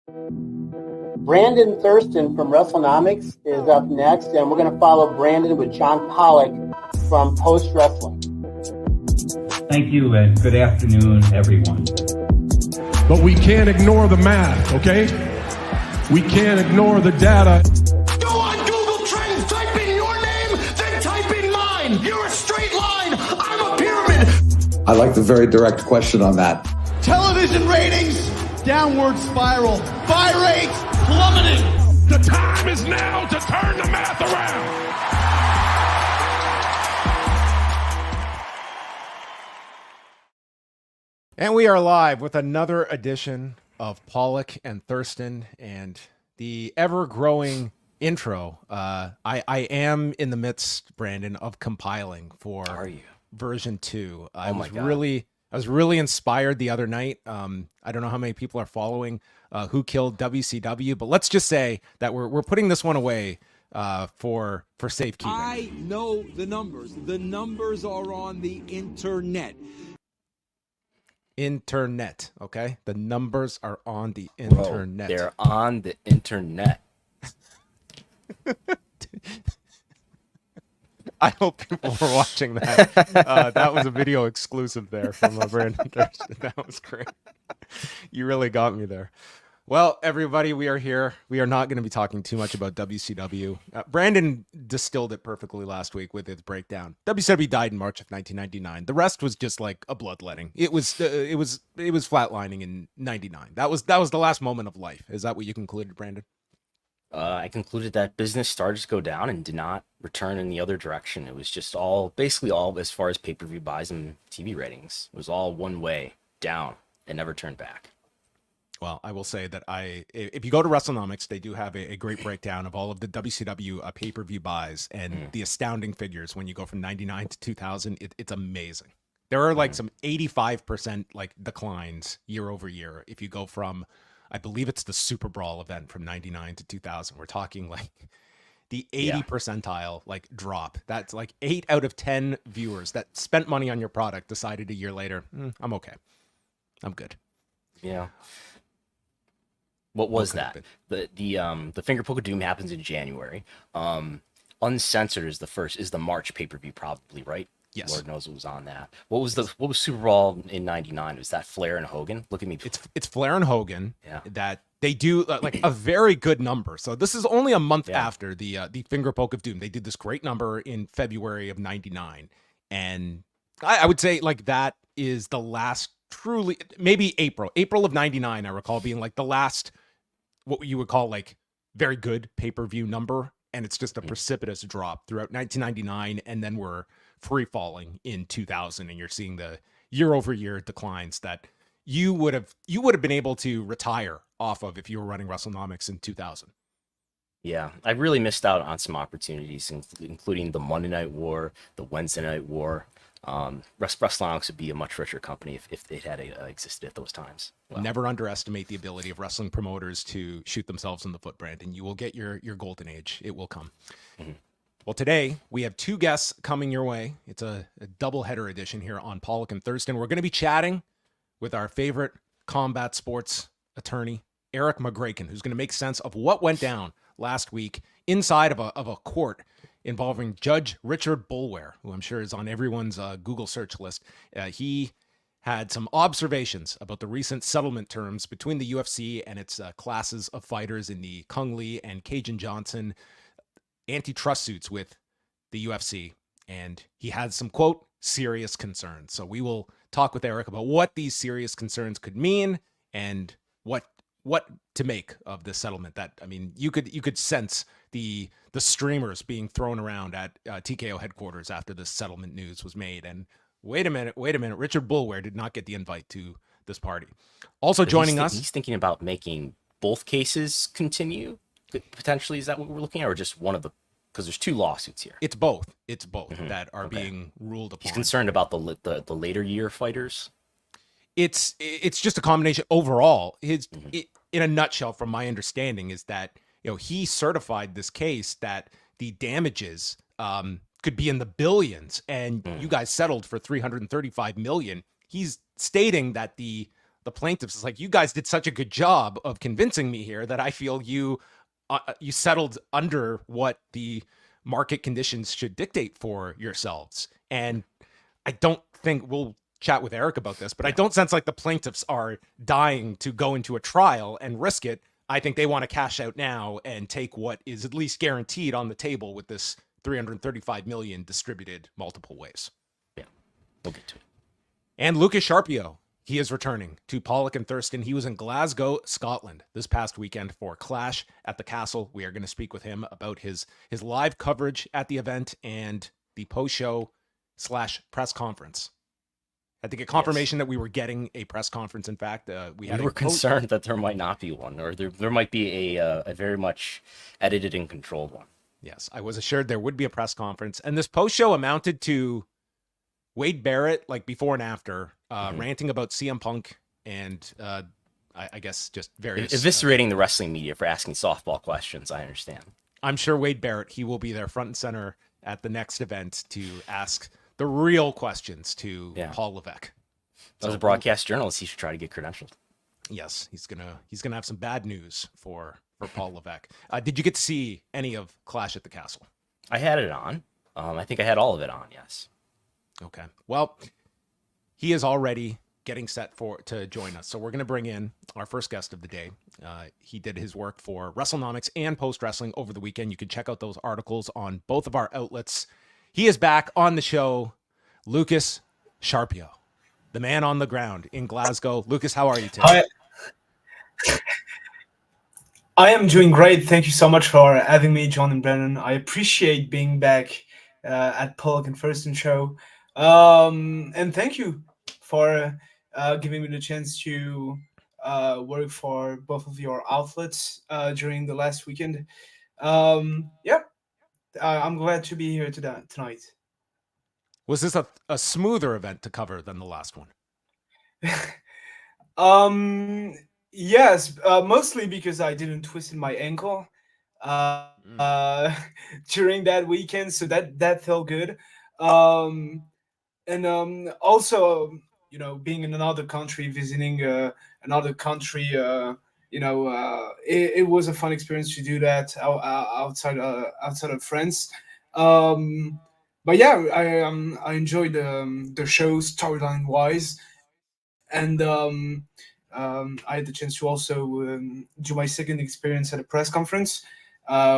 Brandon Thurston from Wrestlenomics is up next, and we're going to follow Brandon with John Pollock from Post Wrestling. Thank you, and good afternoon, everyone. But we can't ignore the math, okay? We can't ignore the data. Go on Google Trends, type in your name, then type in mine. You're a straight line, I'm a pyramid. I like the very direct question on that. Television ratings, downward spiral. Buy rates, plummeting. The time is now to turn the math around. And we are live with another edition of Pollock and Thurston and the ever-growing intro. I am in the midst, Brandon, of compiling for version 2. I was really inspired the other night. I don't know how many people are following Who Killed WCW, but let's just say that we're putting this one away for safekeeping. I know the numbers. The numbers are on the internet. Internet, okay? The numbers are on the internet. They're on the internet. I hope people were watching that. That was a video exclusive there from Brandon Thurston. That was great. You really got me there. Well, everybody, we are here. We are not going to be talking too much about WCW. Brandon distilled it perfectly last week with his breakdown. WCW died in March of 1999. The rest was just like a bloodletting. It was flatlining in 99. That was the last moment of life. Is that what you concluded, Brandon? I concluded that business started to go down and did not return in the other direction. It was just basically all as far as pay-per-view buys and TV ratings. It was all one way down. It never turned back. Well, I will say that if you go to Wrestlenomics, they do have a great breakdown of all of the WCW pay-per-view buys and the astounding figures when you go from 99 to 2000. It's amazing. There are like some 85% like declines year over year. If you go from, I believe it's the Super Brawl event from 99 to 2000, we're talking like the 80 percentile like drop. That's like 8 out of 10 viewers that spent money on your product decided a year later, I'm okay. I'm good. Yeah. What was that? The Finger Poke of Doom happens in January. Uncensored is the March pay-per-view probably, right? Yes. Lord knows what was on that. What was Super Bowl in 99? Was that Flair and Hogan? Look at me. It's Flair and Hogan. Yeah. That they do like a very good number. So this is only a month after the Finger Poke of Doom. They did this great number in February of 99. And I would say like that is the last truly, maybe April of 99, I recall being like the last, what you would call like very good pay-per-view number. And it's just a precipitous drop throughout 1999. And then we're free falling in 2000. And you're seeing the year over year declines that you would have been able to retire off of if you were running Wrestlenomics in 2000. Yeah, I really missed out on some opportunities, including the Monday Night War, the Wednesday Night War. Wrestlenomics would be a much richer company if it had existed at those times. Wow. Never underestimate the ability of wrestling promoters to shoot themselves in the foot, Brandon. You will get your golden age. It will come. Mm-hmm. Well, today we have 2 guests coming your way. It's a double-header edition here on Pollock and Thurston. We're going to be chatting with our favorite combat sports attorney, Erik Magraken, who's going to make sense of what went down last week inside of a court involving Judge Richard Boulware, who I'm sure is on everyone's Google search list. He had some observations about the recent settlement terms between the UFC and its classes of fighters in the Kung Lee and Cajun Johnson antitrust suits with the UFC. And he had some, quote, serious concerns. So we will talk with Erik about what these serious concerns could mean and what to make of this settlement. That, I mean, you could sense the streamers being thrown around at TKO headquarters after this settlement news was made. And wait a minute, Richard Boulware did not get the invite to this party. Also joining us, he's thinking about making both cases continue. Potentially, is that what we're looking at, or just one of the? Because there's 2 lawsuits here. It's both that are being ruled upon. He's concerned about the later year fighters. It's just a combination overall. In a nutshell, from my understanding, is that he certified this case that the damages could be in the billions, and you guys settled for $335 million. He's stating that the the plaintiffs is like, you guys did such a good job of convincing me here that I feel you settled under what the market conditions should dictate for yourselves. And I don't think, we'll chat with Erik about this, but I don't sense like the plaintiffs are dying to go into a trial and risk it. I think they want to cash out now and take what is at least guaranteed on the table with this $335 million distributed multiple ways. Yeah, we'll get to it. And Lucas Charpiot, he is returning to Pollock and Thurston. He was in Glasgow, Scotland this past weekend for Clash at the Castle. We are going to speak with him about his live coverage at the event and the post-show / press conference. I think a confirmation that we were getting a press conference. In fact, we were concerned that there might not be one, or there might be a very much edited and controlled one. Yes, I was assured there would be a press conference. And this post-show amounted to Wade Barrett, like before and after, ranting about CM Punk and I guess just various... Eviscerating the wrestling media for asking softball questions, I understand. I'm sure Wade Barrett, he will be there front and center at the next event to ask the real questions to Paul Levesque. As a broadcast journalist, he should try to get credentialed. Yes, he's gonna have some bad news for Paul Levesque. Did you get to see any of Clash at the Castle? I had it on. I think I had all of it on, yes. Okay. Well, he is already getting set to join us. So we're going to bring in our first guest of the day. He did his work for Wrestlenomics and Post Wrestling over the weekend. You can check out those articles on both of our outlets. He is back on the show, Lucas Charpiot, the man on the ground in Glasgow. Lucas, how are you today? I am doing great. Thank you so much for having me, John and Brandon. I appreciate being back at Pollock and Thurston show. And thank you for giving me the chance to work for both of your outlets during the last weekend. I'm glad to be here tonight. Was this a smoother event to cover than the last one? Yes, mostly because I didn't twist my ankle during that weekend, so that felt good. And also, being in another country, visiting another country, it was a fun experience to do that outside of France. But yeah, I enjoyed the show storyline wise, and I had the chance to also do my second experience at a press conference,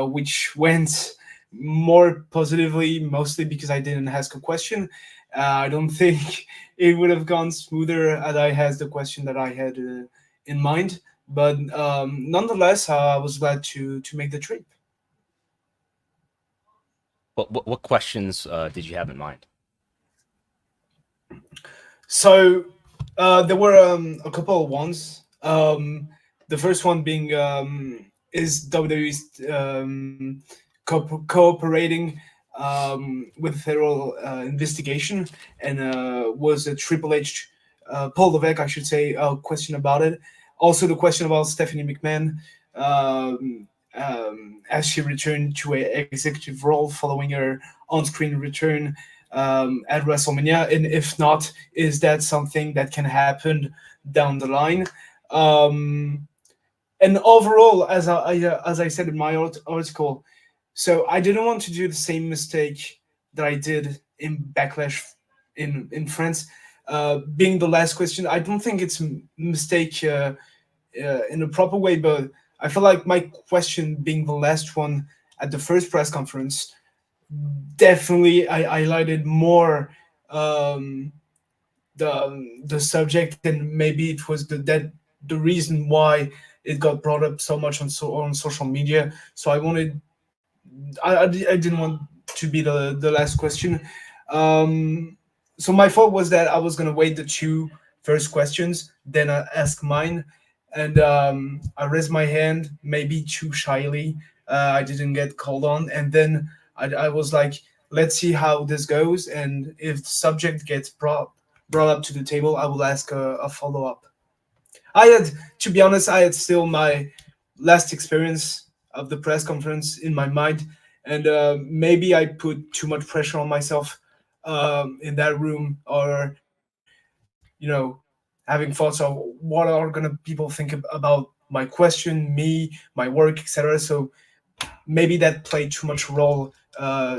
which went more positively, mostly because I didn't ask a question. I don't think it would have gone smoother had I asked the question that I had in mind. But nonetheless, I was glad to make the trip. What questions did you have in mind? So there were a couple of ones. The first one being, is WWE cooperating with a federal investigation? And was a Triple H, Paul Levesque, I should say, question about it. Also the question about Stephanie McMahon, as she returned to an executive role following her on-screen return at WrestleMania, and if not, is that something that can happen down the line? And overall, as I said in my article, so I didn't want to do the same mistake that I did in Backlash in France. Being the last question, I don't think it's a mistake in a proper way, but I feel like my question being the last one at the first press conference, definitely I highlighted more the subject, and maybe it was the reason why it got brought up so much on social media. So I didn't want to be the last question. So my thought was that I was going to wait the two first questions, then I ask mine. And I raised my hand, maybe too shyly. I didn't get called on. And then I was like, let's see how this goes. And if the subject gets brought up to the table, I will ask a follow-up. To be honest, I had still my last experience of the press conference in my mind. And maybe I put too much pressure on myself in that room, or, having thoughts of what are gonna people think about my question, me, my work, etc. So maybe that played too much role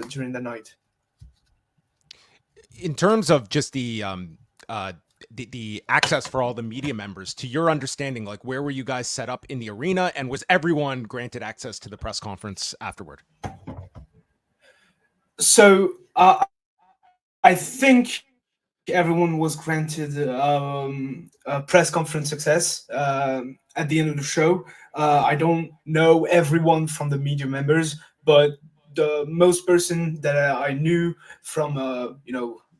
during the night. In terms of just the access for all the media members, to your understanding, like where were you guys set up in the arena, and was everyone granted access to the press conference afterward? So I think everyone was granted a press conference access at the end of the show. I don't know everyone from the media members, but the most person that I knew from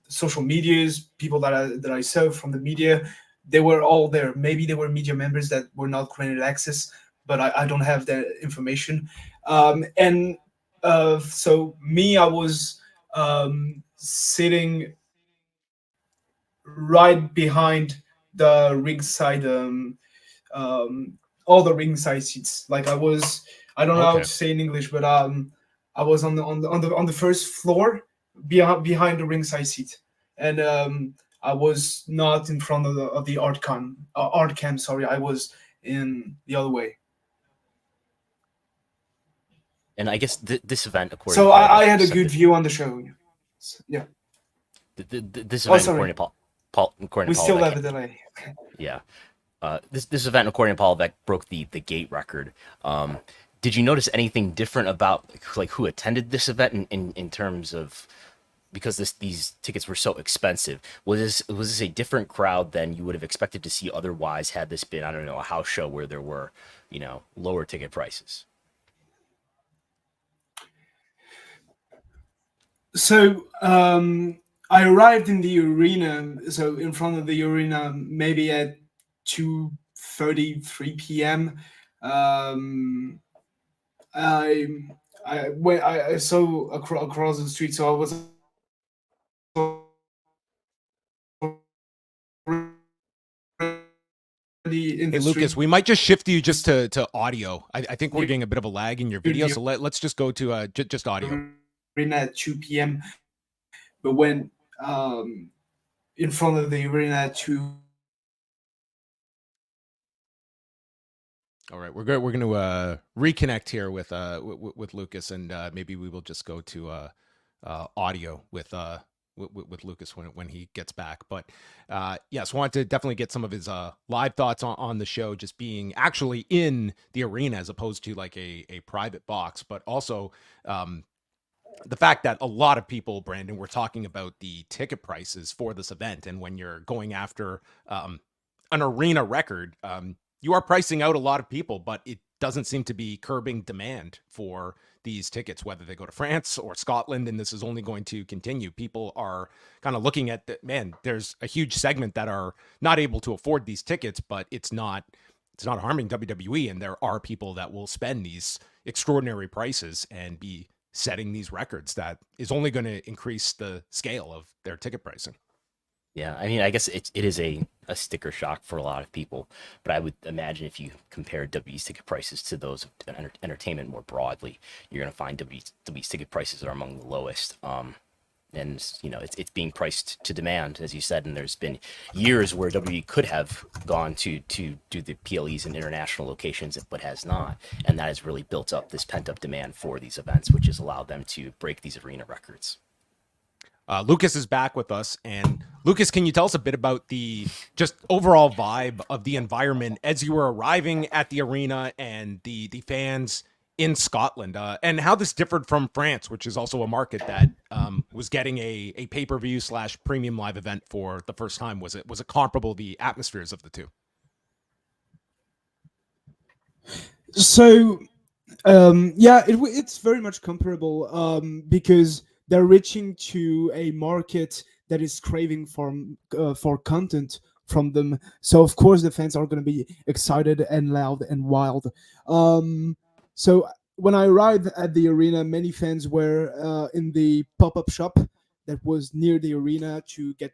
social medias, people that I saw from the media, they were all there. Maybe they were media members that were not granted access, but I don't have that information. So me, I was sitting right behind the ringside, all the ringside seats. Like I don't know how to say in English, but I was on the first floor behind the ringside seat, and I was not in front of the art cam. Sorry, I was in the other way. And I guess this event, according so to I had a good view on the show. Yeah. This event, according to Paul, we still have a delay. Yeah. This event, according to Paul, that broke the gate record. Did you notice anything different about like who attended this event in terms of, because these tickets were so expensive? Was this a different crowd than you would have expected to see otherwise had this been, I don't know, a house show where there were, lower ticket prices? So I arrived in the arena, so in front of the arena, maybe at 2:33 p.m. I saw across the street, so I was Hey Lucas, we might just shift you just to audio. I think we're getting a bit of a lag in your video, so let's just go to just audio. Arena at 2 p.m. But when in front of the arena at 2. All right, we're going to reconnect here with Lucas, and maybe we will just go to audio with Lucas when he gets back. But yes, wanted to definitely get some of his live thoughts on the show, just being actually in the arena as opposed to like a private box, but also the fact that a lot of people, Brandon, were talking about the ticket prices for this event, and when you're going after an arena record, you are pricing out a lot of people, but it doesn't seem to be curbing demand for these tickets, whether they go to France or Scotland, and this is only going to continue. People are kind of looking at there's a huge segment that are not able to afford these tickets, but it's not harming WWE, and there are people that will spend these extraordinary prices and be setting these records that is only going to increase the scale of their ticket pricing. Yeah, I mean, I guess it is a sticker shock for a lot of people, but I would imagine if you compare WWE's ticket prices to those of entertainment more broadly, you're going to find WWE's ticket prices are among the lowest. And it's being priced to demand, as you said, and there's been years where WWE could have gone to do the PLEs in international locations, but has not, and that has really built up this pent-up demand for these events, which has allowed them to break these arena records. Lucas is back with us, and Lucas, can you tell us a bit about the just overall vibe of the environment as you were arriving at the arena and the fans in Scotland, and how this differed from France, which is also a market that was getting a pay-per-view / premium live event for the first time? Was it comparable, the atmospheres of the two? So it's very much comparable because they're reaching to a market that is craving for content from them. So of course the fans are going to be excited and loud and wild. So when I arrived at the arena, many fans were in the pop-up shop that was near the arena to get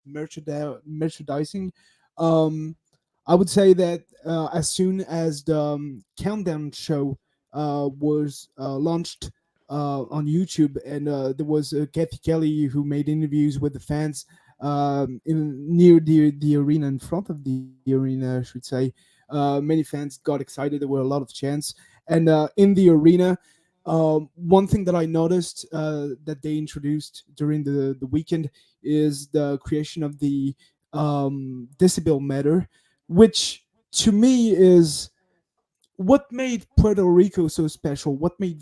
merchandising. I would say that as soon as the countdown show was launched on YouTube, and there was Kathy Kelly who made interviews with the fans, near the arena, in front of the arena, I should say. Many fans got excited. There were a lot of chants, and in the arena, one thing that I noticed that they introduced during the weekend is the creation of the decibel meter, which to me is what made Puerto Rico so special. What made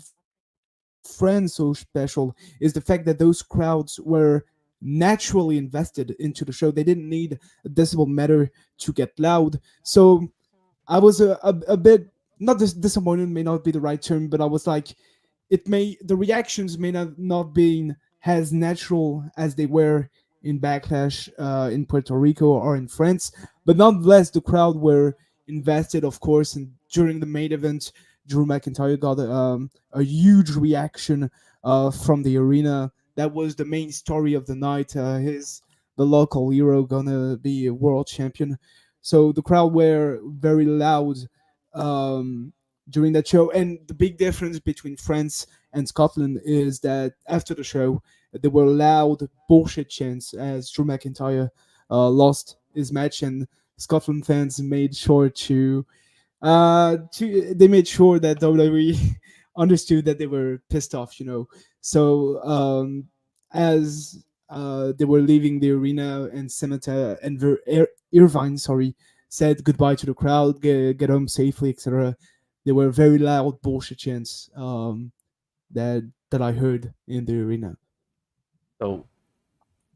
France so special is the fact that those crowds were naturally invested into the show. They didn't need a decibel meter to get loud. So I was a bit not disappointed, may not be the right term, but I was like, the reactions may not been as natural as they were in Backlash in Puerto Rico or in France, but nonetheless the crowd were invested, of course. And during the main event, Drew McIntyre got a huge reaction from the arena. That was the main story of the night. The local hero gonna be a world champion. So the crowd were very loud um, during that show. And the big difference between France and Scotland is that after the show, there were loud bullshit chants as Drew McIntyre lost his match, and Scotland fans made sure they made sure that WWE understood that they were pissed off, So as they were leaving the arena, and Samantha and Irvine, sorry, said goodbye to the crowd, get home safely, etc. There were very loud bullshit chants that I heard in the arena. So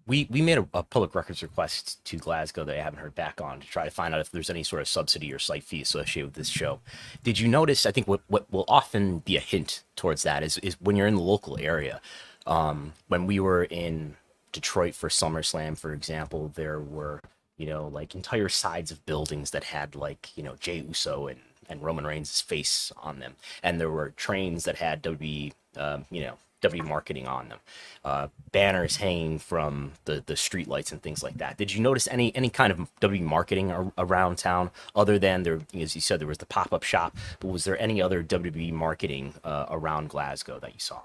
we made a public records request to Glasgow that I haven't heard back on to try to find out if there's any sort of subsidy or site fee associated with this show. Did you notice? I think what will often be a hint towards that is when you're in the local area. When we were in Detroit for SummerSlam, for example, there were like entire sides of buildings that had Jey Uso and Roman Reigns' face on them, and there were trains that had WWE marketing on them, banners hanging from the street lights and things like that. Did you notice any kind of WWE marketing around town other than there? As you said, there was the pop-up shop, but was there any other WWE marketing around Glasgow that you saw?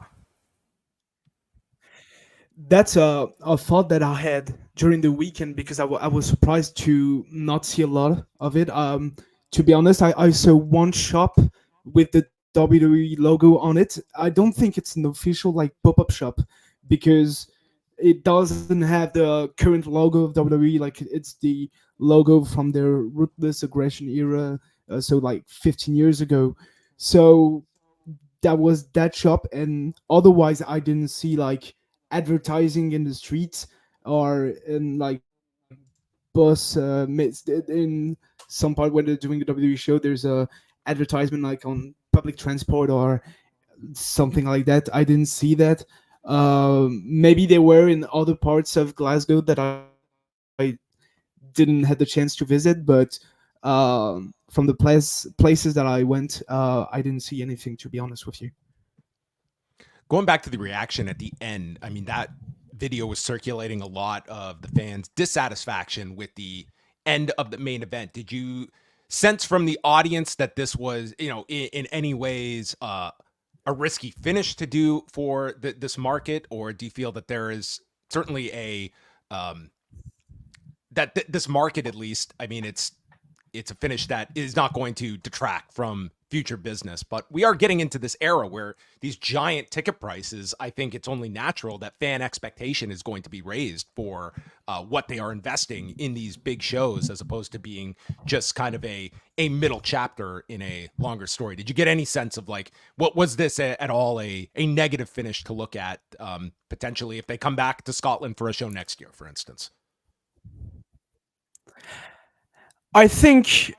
That's a thought that I had during the weekend, because I was surprised to not see a lot of it. To be honest, I saw one shop with the WWE logo on it. I don't think it's an official pop-up shop, because it doesn't have the current logo of WWE. It's the logo from their Ruthless Aggression era, so 15 years ago. So that was that shop, and otherwise I didn't see advertising in the streets or in bus in some part when they're doing the WWE show. There's a advertisement on public transport or something like that. I didn't see that. Maybe they were in other parts of Glasgow that I didn't have the chance to visit, but from the places that I went, I didn't see anything, to be honest with you. Going back to the reaction at the end, I mean, that video was circulating a lot of the fans' dissatisfaction with the end of the main event. Did you sense from the audience that this was, in any ways a risky finish to do for this market, or do you feel that there is certainly this market, at least, I mean, it's a finish that is not going to detract from future business, but we are getting into this era where these giant ticket prices, I think it's only natural that fan expectation is going to be raised for what they are investing in these big shows, as opposed to being just kind of a middle chapter in a longer story. Did you get any sense of what was this at all a negative finish to look at potentially if they come back to Scotland for a show next year, for instance? I think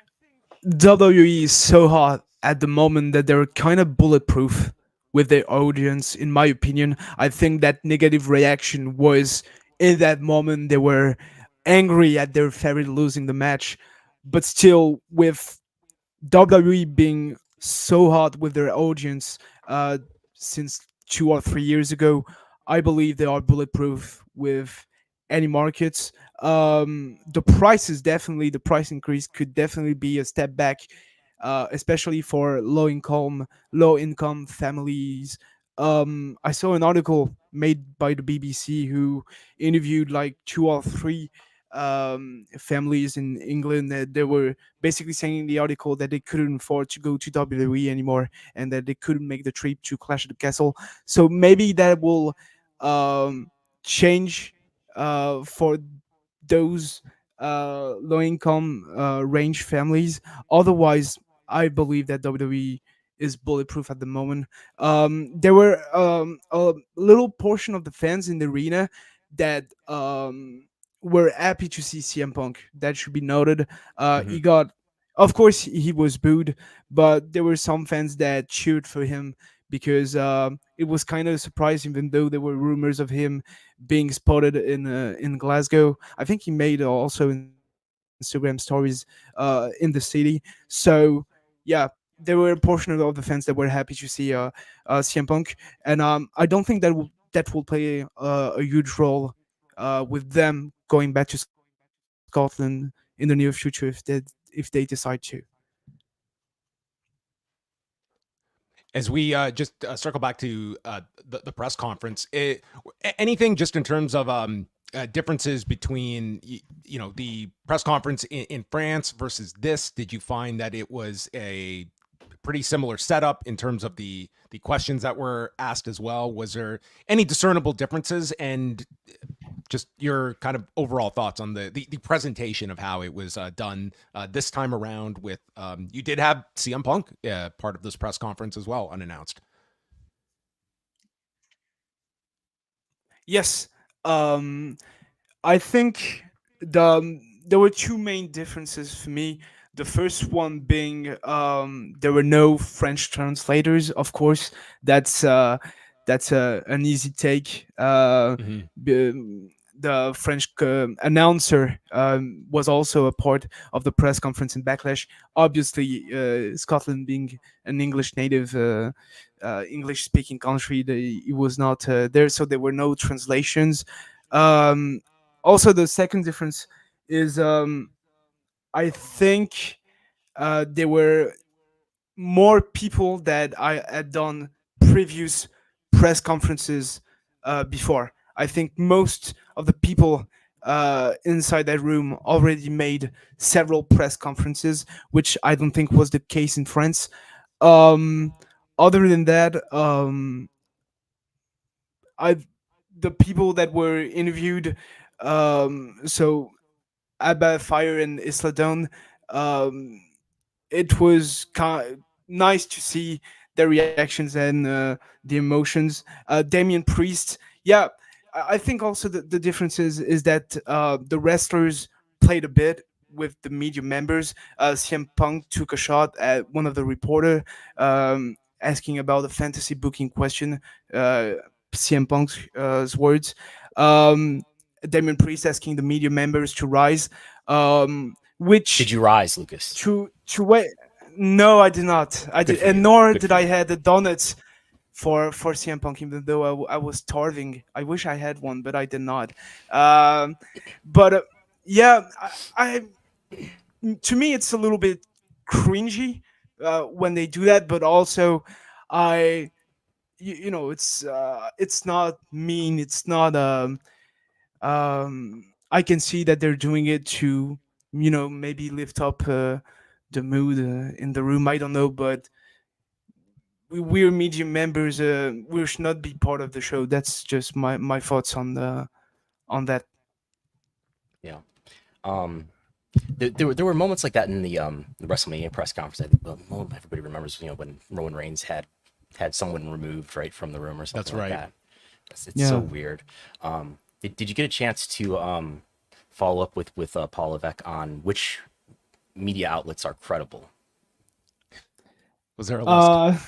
WWE is so hot at the moment that they're kind of bulletproof with their audience, in my opinion. I think that negative reaction was in that moment. They were angry at their favorite losing the match, but still, with WWE being so hot with their audience since 2 or 3 years ago, I believe they are bulletproof with any markets. The price increase could definitely be a step back, especially for low income families I saw an article made by the BBC who interviewed like two or three families in England that they were basically saying in the article that they couldn't afford to go to WWE anymore and that they couldn't make the trip to Clash at the Castle. So maybe that will um, change for those low income range families. Otherwise, I believe that WWE is bulletproof at the moment. There were a little portion of the fans in the arena that were happy to see CM Punk. That should be noted. Mhm. He got, of course, he was booed, but there were some fans that cheered for him because it was kind of surprising, even though there were rumors of him being spotted in Glasgow. I think he made also Instagram stories in the city. So yeah, there were a portion of the fans that were happy to see CM Punk, and I don't think that will play a huge role with them going back to Scotland in the near future if they decide to. As we just circle back to the press conference, anything just in terms of differences between the press conference in France versus this? Did you find that it was a pretty similar setup in terms of the questions that were asked as well? Was there any discernible differences, and just your kind of overall thoughts on the presentation of how it was done this time around? With you did have CM Punk part of this press conference as well, unannounced. Yes, I think there were two main differences for me. The first one being there were no French translators. Of course, that's an easy take. Mhm. The French announcer was also a part of the press conference in Backlash. Obviously, Scotland being an English native, English speaking country, it was not there, so there were no translations. Um, Also, the second difference is I think there were more people that I had done previous press conferences before. I think most of the people inside that room already made several press conferences, which I don't think was the case in France. Um, Other than that, I the people that were interviewed, so Abba Fire and Isla Dawn, um, it was nice to see their reactions and the emotions. Damien Priest, yeah, I think also the difference is that the wrestlers played a bit with the media members. CM Punk took a shot at one of the reporter asking about the fantasy booking question. Uh, CM Punk's words. Um, Damien Priest asking the media members to rise. Did Which you rise, Lucas? to wait. No, I did not. I Good did, for and you. nor Good did for I you. had the donuts for CM Punk, even though I was starving. I wish I had one, but I did not. Um, but yeah, to me it's a little bit cringy when they do that, but also I it's not mean. It's not I can see that they're doing it to maybe lift up the mood in the room. I don't know, but we're media members. We should not be part of the show. That's just my thoughts on that. Yeah. Um, there were moments like that in the WrestleMania press conference. I think the moment everybody remembers, when Roman Reigns had someone removed right from the room or something That's like right. that. It's Yeah. so weird. Did you get a chance to follow up with Paul Levesque on which media outlets are credible? Was there a list?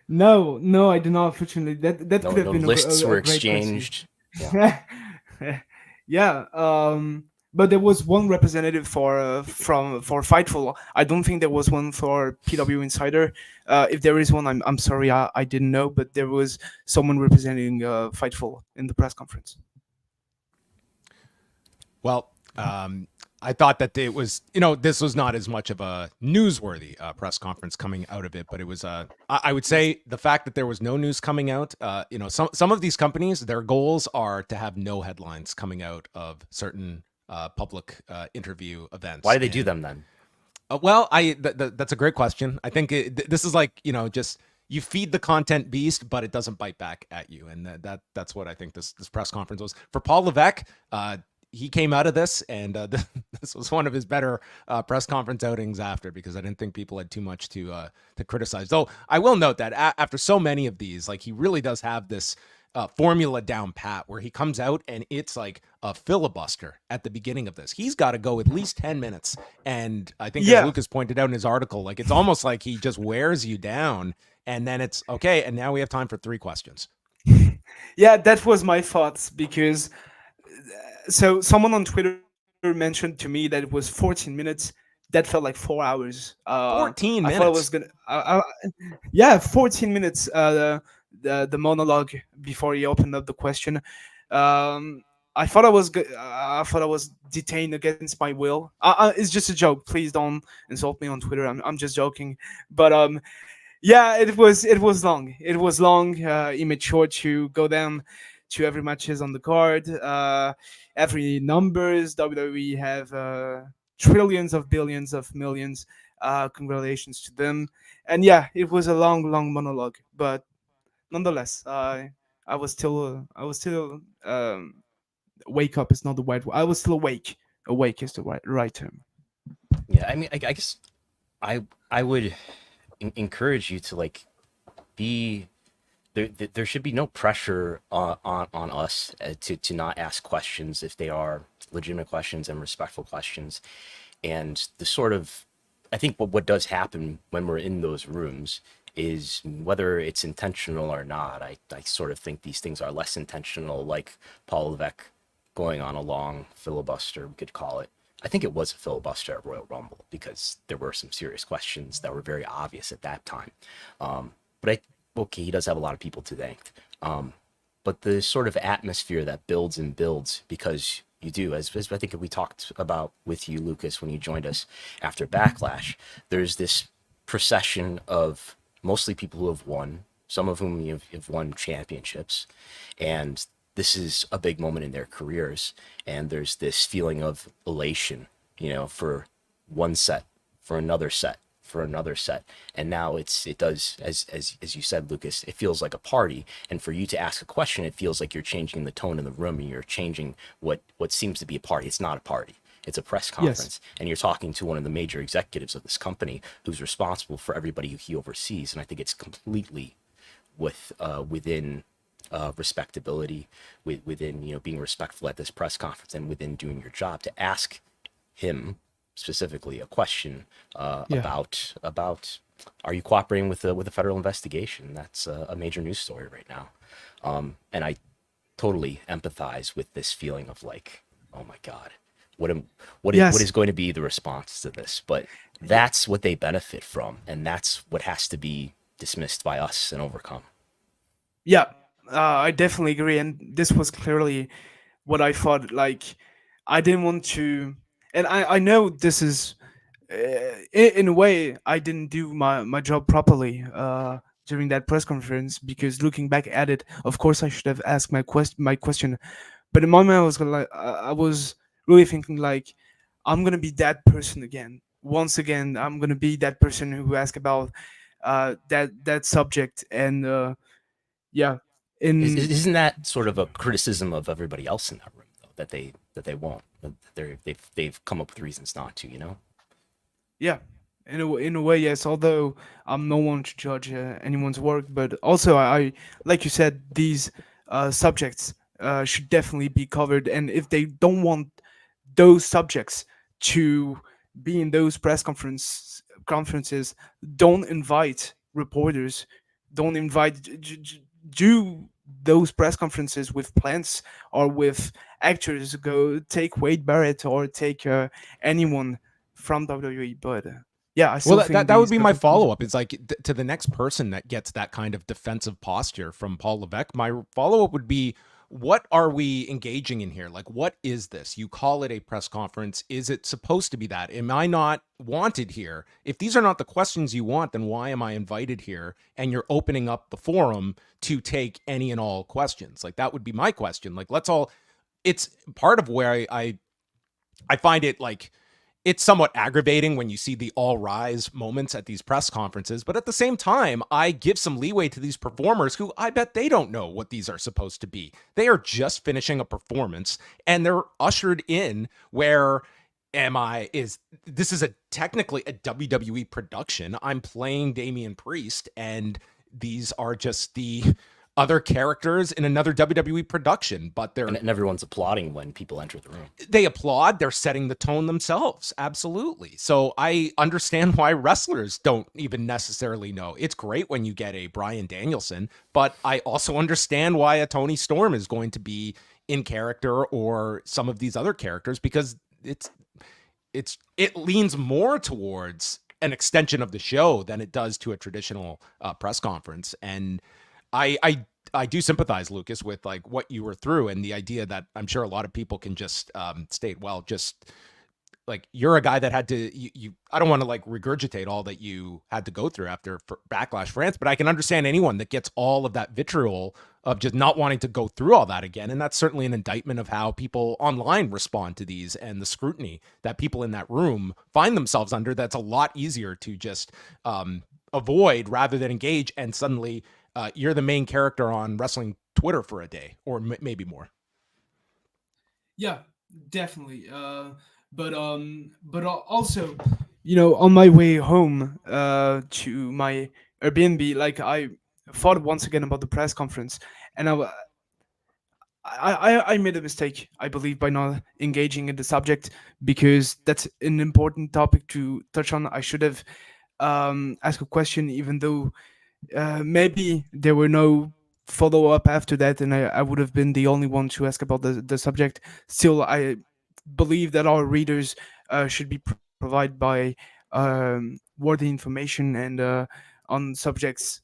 No, I did not. Fortunately, that No, could have no been lists a were great question. exchanged. Yeah. Yeah. But there was one representative for Fightful. I don't think there was one for PW Insider. If there is one, I'm sorry, I didn't know. But there was someone representing Fightful in the press conference. Well, I thought that it was, you know, this was not as much of a newsworthy press conference coming out of it, but it was, I would say the fact that there was no news coming out, you know, some of these companies, their goals are to have no headlines coming out of certain public interview events. Why do they do them then? Well, that's a great question. I think this is like, you know, just you feed the content beast, but it doesn't bite back at you. And that's what I think this press conference was. For Paul Levesque, he came out of this, and this was one of his better press conference outings after, because I didn't think people had too much to criticize. Though I will note that after so many of these, like, he really does have this formula down pat, where he comes out and it's like a filibuster at the beginning of this. He's got to go at least 10 minutes. And I think as Lucas pointed out in his article, like, it's almost like he just wears you down, and then it's okay. And now we have time for 3 questions. Yeah, that was my thoughts, because so someone on Twitter mentioned to me that it was 14 minutes. That felt like 4 hours. 14 minutes. I thought it was gonna. 14 minutes. The monologue before he opened up the question. I thought I was detained against my will. It's just a joke. Please don't insult me on Twitter. I'm just joking. But yeah, it was long. It was long. He made sure to go down to every matches on the card, every numbers. WWE have trillions of billions of millions. Congratulations to them. And yeah, it was a long monologue, but nonetheless, I was still wake up is not the right word. I was still awake. Awake is the right term. Yeah, I mean, I guess I would encourage you to, like, be there should be no pressure on us to not ask questions if they are legitimate questions and respectful questions. And the sort of, I think what does happen when we're in those rooms is, whether it's intentional or not, I sort of think these things are less intentional, like Paul Levesque going on a long filibuster, we could call it. I think it was a filibuster at Royal Rumble, because there were some serious questions that were very obvious at that time. But okay, he does have a lot of people to thank. But the sort of atmosphere that builds and builds, because you do, as I think we talked about with you, Lucas, when you joined us after Backlash, there's this procession of mostly people who have won, some of whom have won championships, and this is a big moment in their careers, and there's this feeling of elation, you know, for one set, for another set, for another set, and now it does, as you said, Lucas, it feels like a party, and for you to ask a question, it feels like you're changing the tone in the room, and you're changing what seems to be a party. It's not a party. It's a press conference, and you're talking to one of the major executives of this company who's responsible for everybody who he oversees. And I think it's completely within respectability, within, you know, being respectful at this press conference, and within doing your job, to ask him specifically a question about are you cooperating with a federal investigation? That's a major news story right now, and I totally empathize with this feeling of, like, oh my God. What is going to be the response to this? But that's what they benefit from, and that's what has to be dismissed by us and overcome. Yeah, I definitely agree, and this was clearly what I thought. Like, I didn't want to, and I know this is, in a way, I didn't do my job properly during that press conference, because looking back at it, of course, I should have asked my question, but in my mind, I was really thinking, like, I'm gonna be that person again. Once again, I'm gonna be that person who asked about that subject, and Isn't that sort of a criticism of everybody else in that room, though, that they won't, they've come up with reasons not to, you know? Yeah, in a way, yes. Although I'm no one to judge anyone's work, but also I like you said, these subjects should definitely be covered, and if they don't want those subjects to be in those press conferences, don't invite reporters, don't invite, do those press conferences with plants or with actors. Go take Wade Barrett or take anyone from WWE. But yeah, I still think that would be my follow-up. It's like, to the next person that gets that kind of defensive posture from Paul Levesque, my follow-up would be, what are we engaging in here? Like, what is this? You call it a press conference. Is it supposed to be that? Am I not wanted here? If these are not the questions you want, then why am I invited here? And you're opening up the forum to take any and all questions. Like, that would be my question. Like, it's part of where I find it like, it's somewhat aggravating when you see the all rise moments at these press conferences. But at the same time, I give some leeway to these performers who I bet they don't know what these are supposed to be. They are just finishing a performance and they're ushered in where this is technically a WWE production. I'm playing Damian Priest and these are just the other characters in another WWE production, but and everyone's applauding when people enter the room. They applaud. They're setting the tone themselves. Absolutely. So I understand why wrestlers don't even necessarily know. It's great when you get a Bryan Danielson, but I also understand why a Tony Storm is going to be in character or some of these other characters, because it leans more towards an extension of the show than it does to a traditional press conference. And I do sympathize, Lucas, with like what you were through and the idea that I'm sure a lot of people can just state, well, just like you're a guy that had to, I don't want to like regurgitate all that you had to go through after Backlash France, but I can understand anyone that gets all of that vitriol of just not wanting to go through all that again. And that's certainly an indictment of how people online respond to these and the scrutiny that people in that room find themselves under. That's a lot easier to just avoid rather than engage, and suddenly you're the main character on wrestling Twitter for a day or maybe more. Yeah, definitely. But also, on my way home to my Airbnb, like I thought once again about the press conference, and I made a mistake, I believe, by not engaging in the subject, because that's an important topic to touch on. I should have asked a question, even though maybe there were no follow-up after that, and I would have been the only one to ask about the subject. Still, I believe that our readers should be provided by worthy information and on subjects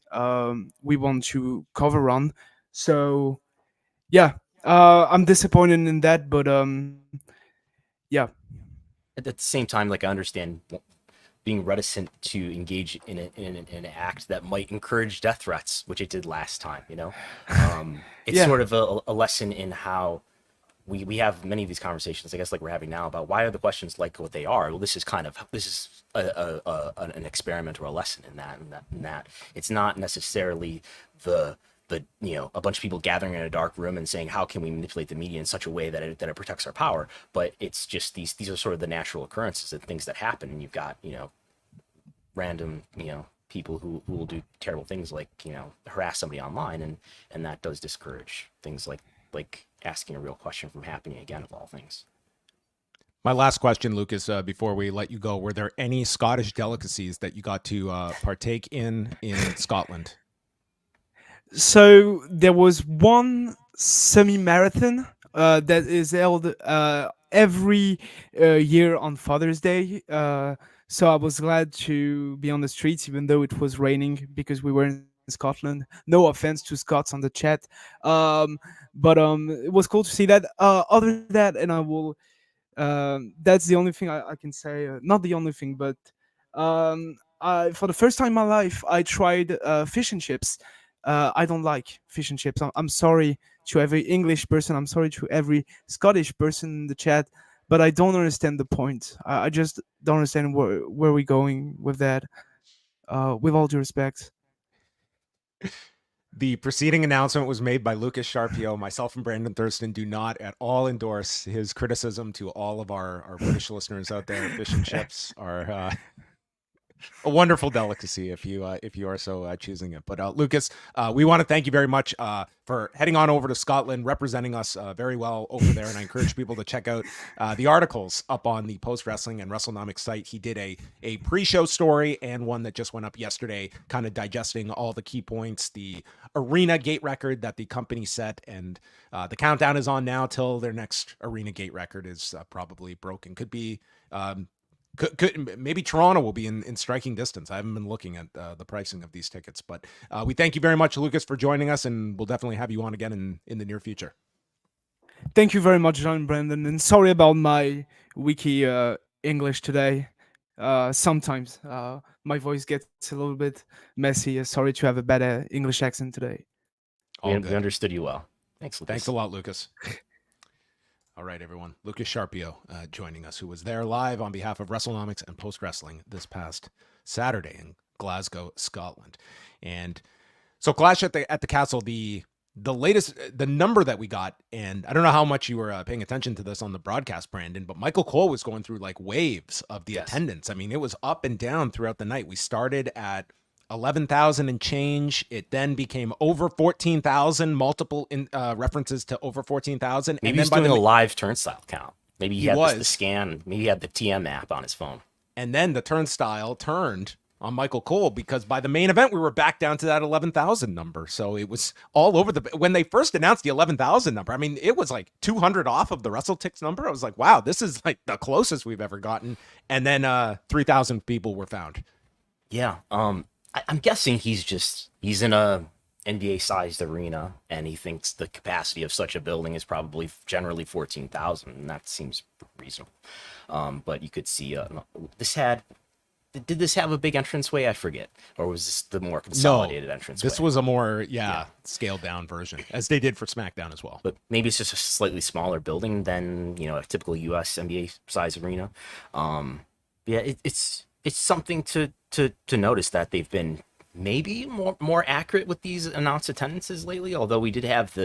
we want to cover on. So, yeah, I'm disappointed in that, but yeah. At the same time, like, I understand being reticent to engage in an act that might encourage death threats, which it did last time, It's sort of a lesson in how we have many of these conversations, I guess, like we're having now, about why are the questions like what they are. Well, this is an experiment or a lesson in that. It's not necessarily a bunch of people gathering in a dark room and saying, how can we manipulate the media in such a way that it protects our power? But it's just these are sort of the natural occurrences and things that happen. And you've got, random, people who will do terrible things like, harass somebody online. And that does discourage things like asking a real question from happening again, of all things. My last question, Lucas, before we let you go, were there any Scottish delicacies that you got to partake in Scotland? So there was one semi-marathon that is held every year on Father's Day. So I was glad to be on the streets, even though it was raining, because we were in Scotland. No offense to Scots on the chat, but it was cool to see that. Other than that, and I will. That's the only thing I can say. Not the only thing, but for the first time in my life, I tried fish and chips. I don't like fish and chips. I'm sorry to every English person. I'm sorry to every Scottish person in the chat, but I don't understand the point. I just don't understand where we're going with that. With all due respect. The preceding announcement was made by Lucas Charpiot. Myself and Brandon Thurston do not at all endorse his criticism to all of our British listeners out there. Fish and chips are a wonderful delicacy if you are so choosing it. But Lucas, we want to thank you very much for heading on over to Scotland, representing us very well over there. And I encourage people to check out the articles up on the Post Wrestling and Wrestlenomics site. He did a pre-show story and one that just went up yesterday, kind of digesting all the key points, the arena gate record that the company set, and the countdown is on now till their next arena gate record is probably broken. Could be. Could maybe Toronto will be in striking distance. I haven't been looking at the pricing of these tickets, but we thank you very much, Lucas, for joining us, and we'll definitely have you on again in the near future. Thank you very much, John and Brandon. And sorry about my wiki English today. Sometimes my voice gets a little bit messy. Sorry to have a bad English accent today. We understood you well. Thanks, Lucas. Thanks a lot, Lucas. All right, everyone. Lucas Charpiot joining us, who was there live on behalf of Wrestlenomics and Post Wrestling this past Saturday in Glasgow, Scotland. And so Clash at the Castle, the number that we got, and I don't know how much you were paying attention to this on the broadcast, Brandon, but Michael Cole was going through like waves of the attendance. I mean, it was up and down throughout the night. We started at 11,000 and change. It then became over 14,000, multiple references to over 14,000. Maybe and he's then doing a live turnstile count. Maybe he had was. the scan. Maybe he had the TM app on his phone. And then the turnstile turned on Michael Cole, because by the main event, we were back down to that 11,000 number. So it was all over when they first announced the 11,000 number, I mean, it was like 200 off of the WrestleTix number. I was like, wow, this is like the closest we've ever gotten. And then 3,000 people were found. Yeah. I'm guessing he's in a NBA sized arena, and he thinks the capacity of such a building is probably generally 14,000, and that seems reasonable. But you could see did this have a big entranceway? I forget. Or was this the more consolidated entranceway? This was a more, scaled down version, as they did for SmackDown as well. But maybe it's just a slightly smaller building than, a typical US NBA size arena. It's something to notice that they've been maybe more accurate with these announced attendances lately. Although we did have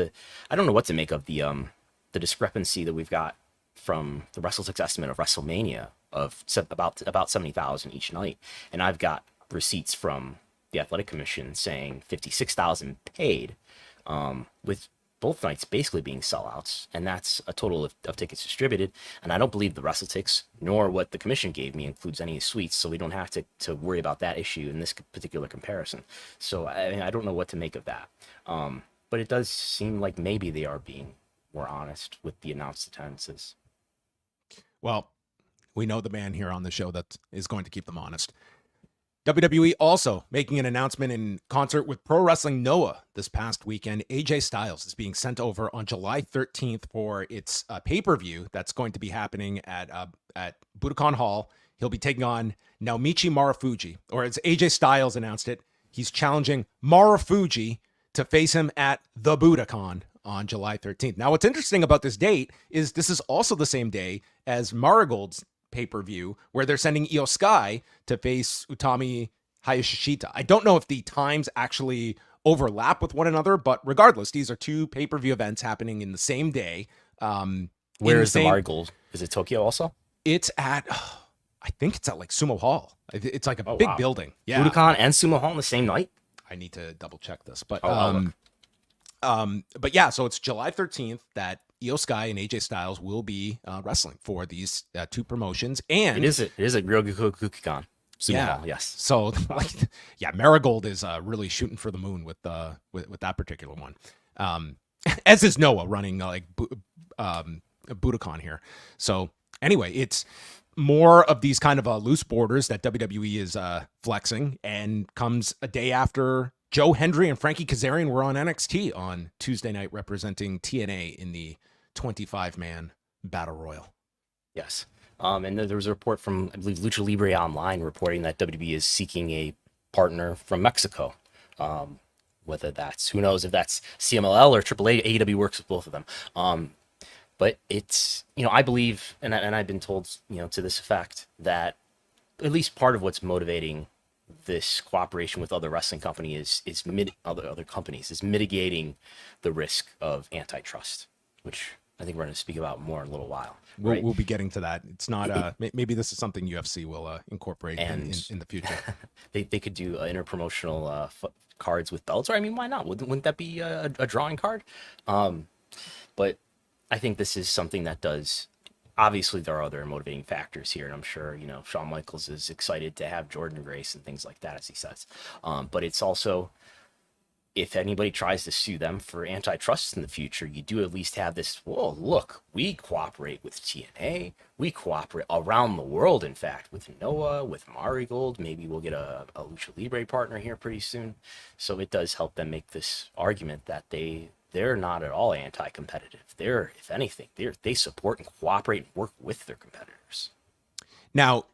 I don't know what to make of the discrepancy that we've got from the WrestleTix estimate of WrestleMania of about 70,000 each night, and I've got receipts from the Athletic Commission saying 56,000 paid, with both nights basically being sellouts, and that's a total of tickets distributed. And I don't believe the WrestleTix nor what the commission gave me includes any suites, so we don't have to worry about that issue in this particular comparison. So I don't know what to make of that, but it does seem like maybe they are being more honest with the announced attendances. Well, we know the man here on the show that is going to keep them honest. WWE also making an announcement in concert with Pro Wrestling NOAH this past weekend. AJ Styles is being sent over on July 13th for its pay-per-view that's going to be happening at Budokan Hall. He'll be taking on Naomichi Marufuji, or as AJ Styles announced it, he's challenging Marufuji to face him at the Budokan on July 13th. Now, what's interesting about this date is this is also the same day as Marigold's pay-per-view, where they're sending Io Sky to face Utami Hayashishita. I don't know if the times actually overlap with one another, but regardless, these are two pay-per-view events happening in the same day. Where is the Marigold? Is it Tokyo also? It's at, I think it's at like Sumo Hall. It's like a big building. Yeah. Budokan and Sumo Hall on the same night? I need to double check this, but but yeah, so it's July 13th that Io Sky and AJ Styles will be wrestling for these two promotions, and it is a Ryogokukan Sumo Hall, yes. So Marigold is really shooting for the moon with that particular one, as is Noah running Budokan here. So anyway, it's more of these kind of loose borders that WWE is flexing, and comes a day after Joe Hendry and Frankie Kazarian were on NXT on Tuesday night representing TNA in the 25-man Battle Royal. Yes. And there was a report from, I believe, Lucha Libre Online reporting that WWE is seeking a partner from Mexico. Whether that's, who knows if that's CMLL or AAA, AEW works with both of them. But it's, I believe, and I've been told, to this effect, that at least part of what's motivating this cooperation with other wrestling companies is other companies is mitigating the risk of antitrust, which I think we're going to speak about more in a little while. Right? We'll be getting to that. It's not maybe this is something UFC will incorporate in the future. they could do interpromotional cards with belts, or I mean, why not? Wouldn't that be a drawing card? But I think this is something that does. Obviously, there are other motivating factors here, and I'm sure, Shawn Michaels is excited to have Jordan Grace and things like that, as he says. But it's also, if anybody tries to sue them for antitrust in the future, you do at least have this, whoa, look, we cooperate with TNA, we cooperate around the world, in fact, with NOAH, with Marigold, maybe we'll get a Lucha Libre partner here pretty soon. So it does help them make this argument that they they're not at all anti-competitive. They're, if anything, they support and cooperate and work with their competitors. Now,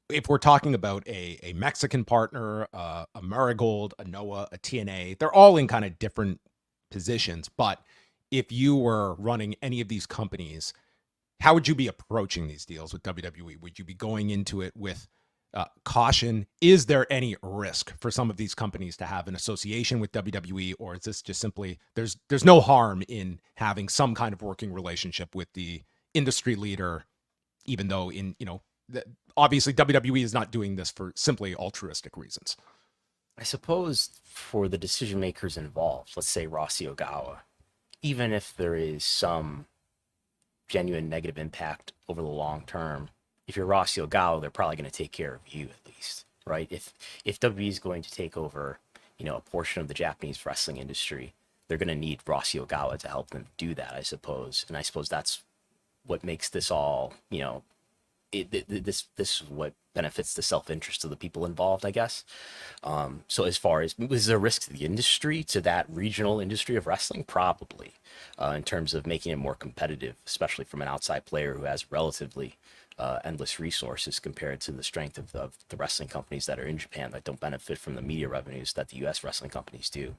if we're talking about a Mexican partner, a Marigold, a NOAH, a TNA, they're all in kind of different positions. But if you were running any of these companies, how would you be approaching these deals with WWE? Would you be going into it with caution? Is there any risk for some of these companies to have an association with WWE, or is this just simply there's no harm in having some kind of working relationship with the industry leader, even though obviously WWE is not doing this for simply altruistic reasons? I suppose for the decision makers involved, let's say Rossi Ogawa, even if there is some genuine negative impact over the long term, if you're Rossi Ogawa, they're probably going to take care of you at least, right? If WWE is going to take over, a portion of the Japanese wrestling industry, they're going to need Rossi Ogawa to help them do that, I suppose. And I suppose that's what makes this all, this is what benefits the self-interest of the people involved, I guess. So as far as, is there a risk to the industry, to that regional industry of wrestling? Probably, in terms of making it more competitive, especially from an outside player who has relatively endless resources compared to the strength of the wrestling companies that are in Japan that don't benefit from the media revenues that the U.S. wrestling companies do.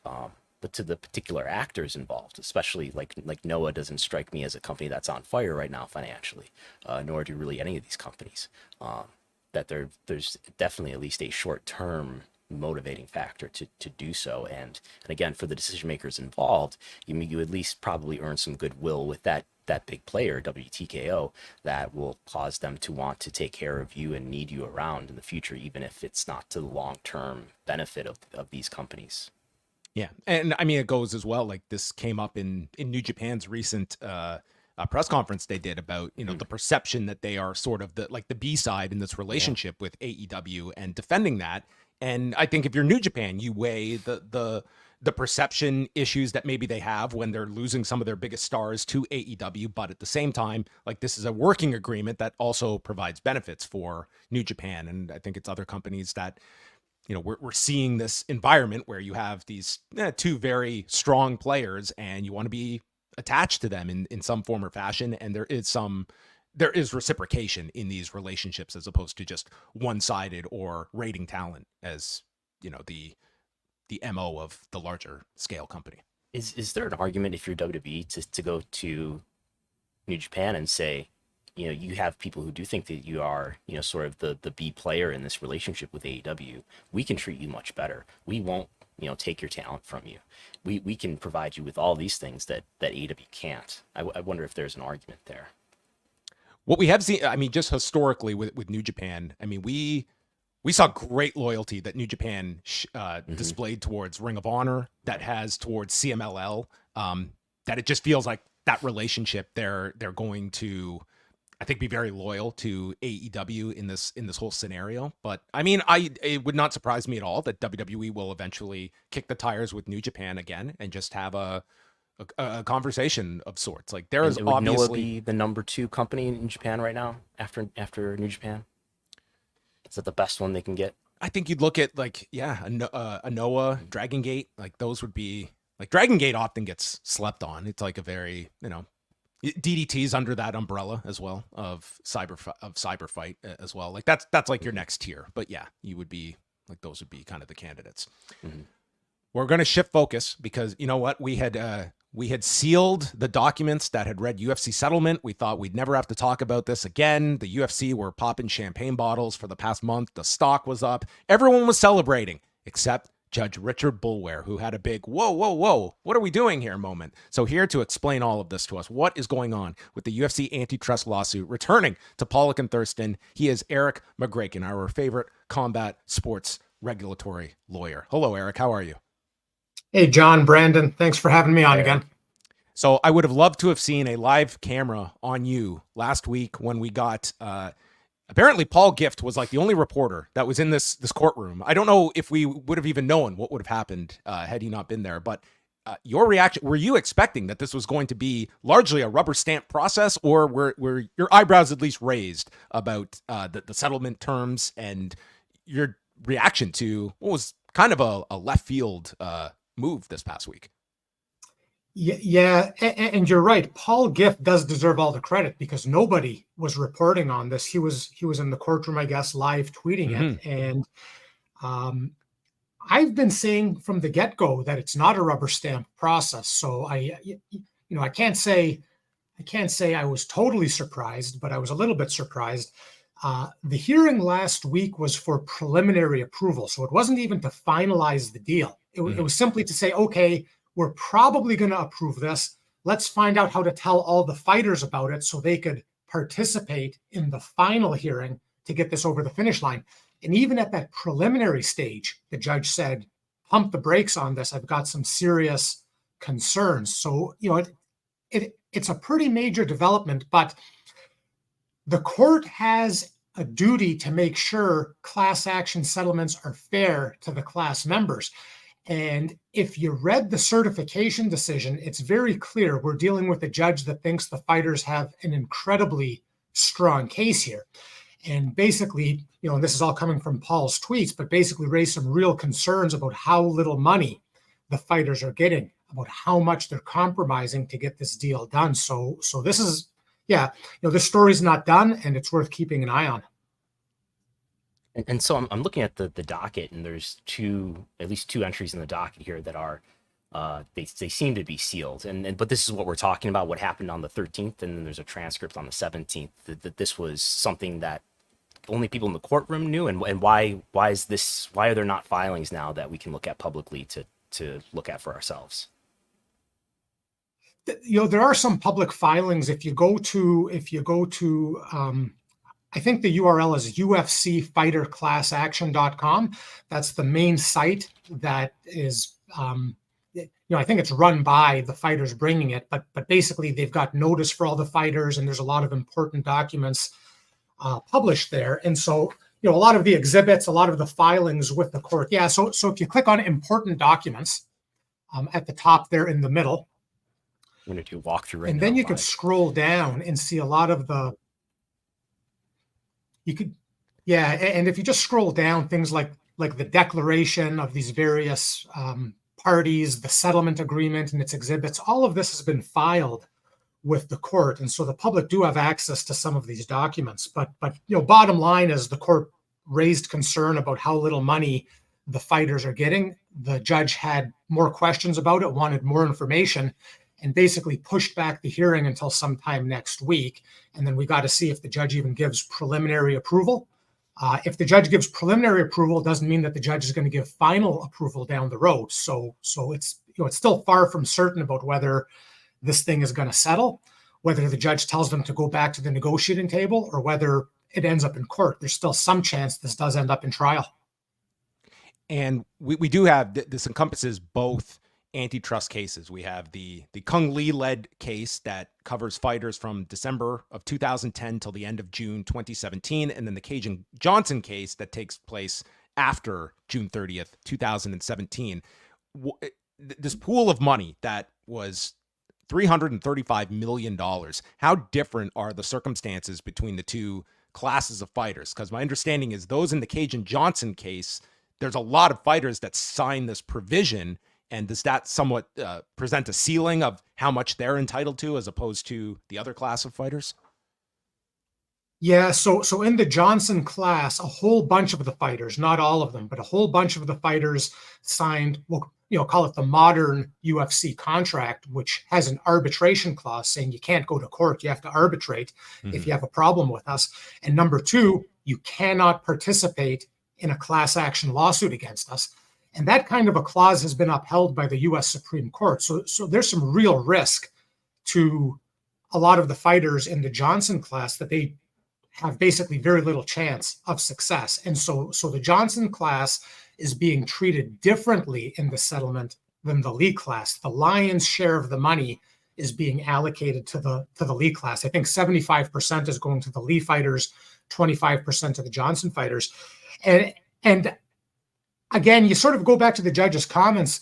But to the particular actors involved, especially like NOAH doesn't strike me as a company that's on fire right now financially, nor do really any of these companies. That there's definitely at least a short-term motivating factor to do so. And again, for the decision makers involved, you at least probably earn some goodwill with that big player, WTKO, that will cause them to want to take care of you and need you around in the future, even if it's not to the long-term benefit of these companies. Yeah. And I mean, it goes as well. Like this came up in New Japan's recent press conference they did about, the perception that they are sort of the B side in this relationship with AEW and defending that. And I think if you're New Japan, you weigh the perception issues that maybe they have when they're losing some of their biggest stars to AEW. But at the same time, this is a working agreement that also provides benefits for New Japan. And I think it's other companies that, we're seeing this environment where you have these two very strong players and you want to be attached to them in some form or fashion. And there is reciprocation in these relationships as opposed to just one-sided or rating talent as, the MO of the larger scale company. Is there an argument if you're WWE to go to New Japan and say, you have people who do think that you are, sort of the B player in this relationship with AEW. We can treat you much better. We won't, take your talent from you. We can provide you with all these things that AEW can't. I wonder if there's an argument there. What we have seen, I mean, just historically with New Japan, I mean, we saw great loyalty that New Japan displayed towards Ring of Honor, that has towards CMLL, that it just feels like that relationship they're going to, I think, be very loyal to AEW in this whole scenario. But I mean, it would not surprise me at all that WWE will eventually kick the tires with New Japan again and just have a conversation of sorts. Like there is would obviously NOAH be the number 2 company in Japan right now after New Japan. Is that the best one they can get? I think you'd look at a NOAH, Dragon Gate. Like those would be Dragon Gate often gets slept on. It's like a very DDT's under that umbrella as well of cyber fight as well. Like that's like your next tier. But yeah, you would be those would be kind of the candidates. Mm-hmm. We're going to shift focus because you know what, we had sealed the documents that had read UFC settlement. We thought we'd never have to talk about this again. The UFC were popping champagne bottles for the past month. The stock was up. Everyone was celebrating except Judge Richard Boulware, who had a big, whoa, what are we doing here moment. So here to explain all of this to us, what is going on with the UFC antitrust lawsuit, returning to Pollock and Thurston, he is Erik Magraken, our favorite combat sports regulatory lawyer. Hello, Erik. How are you? Hey, John, Brandon. Thanks for having me on again. So I would have loved to have seen a live camera on you last week when we got... apparently, Paul Gift was the only reporter that was in this courtroom. I don't know if we would have even known what would have happened had he not been there. But your reaction, were you expecting that this was going to be largely a rubber stamp process, or were your eyebrows at least raised about the settlement terms and your reaction to what was kind of a left field move this past week? Yeah, and you're right. Paul Gift does deserve all the credit because nobody was reporting on this. He was in the courtroom, I guess, live tweeting it. And I've been saying from the get-go that it's not a rubber stamp process. So I can't say I was totally surprised, but I was a little bit surprised. The hearing last week was for preliminary approval, so it wasn't even to finalize the deal. It was simply to say, okay, we're probably going to approve this. Let's find out how to tell all the fighters about it so they could participate in the final hearing to get this over the finish line. And even at that preliminary stage, the judge said, pump the brakes on this. I've got some serious concerns. So, it's a pretty major development, but the court has a duty to make sure class action settlements are fair to the class members. And if you read the certification decision, it's very clear we're dealing with a judge that thinks the fighters have an incredibly strong case here. And basically, and this is all coming from Paul's tweets, but basically raised some real concerns about how little money the fighters are getting, about how much they're compromising to get this deal done. So this is, this story's not done, and it's worth keeping an eye on. And so I'm looking at the docket, and there's at least two entries in the docket here that are, they seem to be sealed. But this is what we're talking about, what happened on the 13th, and then there's a transcript on the 17th, that this was something that only people in the courtroom knew. And why are there not filings now that we can look at publicly to look at for ourselves? There are some public filings. If you go to I think the URL is ufcfighterclassaction.com. That's the main site that is, I think it's run by the fighters bringing it, but basically they've got notice for all the fighters, and there's a lot of important documents published there. And so, a lot of the exhibits, a lot of the filings with the court. Yeah. So if you click on important documents at the top there in the middle, I'm going to do a walkthrough right now. And then you could scroll down and see a lot of the, and if you just scroll down, things like the declaration of these various parties, the settlement agreement and its exhibits, all of this has been filed with the court. And so the public do have access to some of these documents. But bottom line is the court raised concern about how little money the fighters are getting. The judge had more questions about it, wanted more information, and basically pushed back the hearing until sometime next week. And then we got to see if the judge even gives preliminary approval. If the judge gives preliminary approval, it doesn't mean that the judge is going to give final approval down the road. So it's still far from certain about whether this thing is going to settle, whether the judge tells them to go back to the negotiating table, or whether it ends up in court. There's still some chance this does end up in trial. And we do have, this encompasses both antitrust cases. We have the Kung Lee led case that covers fighters from December of 2010 till the end of June 2017, and then the Cajun Johnson case that takes place after June 30th, 2017. This pool of money that was $335 million. How different are the circumstances between the two classes of fighters? Because my understanding is those in the Cajun Johnson case, there's a lot of fighters that sign this provision. And does that somewhat present a ceiling of how much they're entitled to as opposed to the other class of fighters? Yeah, so in the Johnson class, a whole bunch of the fighters, not all of them, but a whole bunch of the fighters signed, call it the modern UFC contract, which has an arbitration clause saying you can't go to court, you have to arbitrate if you have a problem with us. And number two, you cannot participate in a class action lawsuit against us. And that kind of a clause has been upheld by the U.S. Supreme Court. So there's some real risk to a lot of the fighters in the Johnson class that they have basically very little chance of success. And so the Johnson class is being treated differently in the settlement than the Lee class. The lion's share of the money is being allocated to the Lee class. I think 75% is going to the Lee fighters, 25% to the Johnson fighters. And again, you sort of go back to the judge's comments.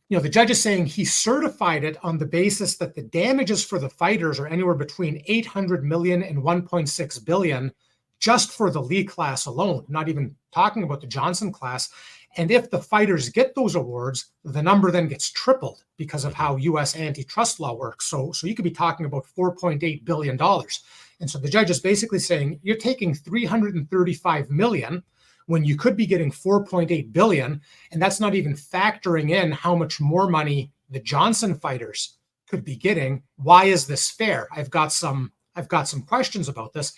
The judge is saying he certified it on the basis that the damages for the fighters are anywhere between $800 million and $1.6 billion just for the Lee class alone, not even talking about the Johnson class. And if the fighters get those awards, the number then gets tripled because of how U.S. antitrust law works. So you could be talking about $4.8 billion. And so the judge is basically saying, you're taking $335 million when you could be getting $4.8 billion. And that's not even factoring in how much more money the Johnson fighters could be getting. Why is this fair? I've got some questions about this.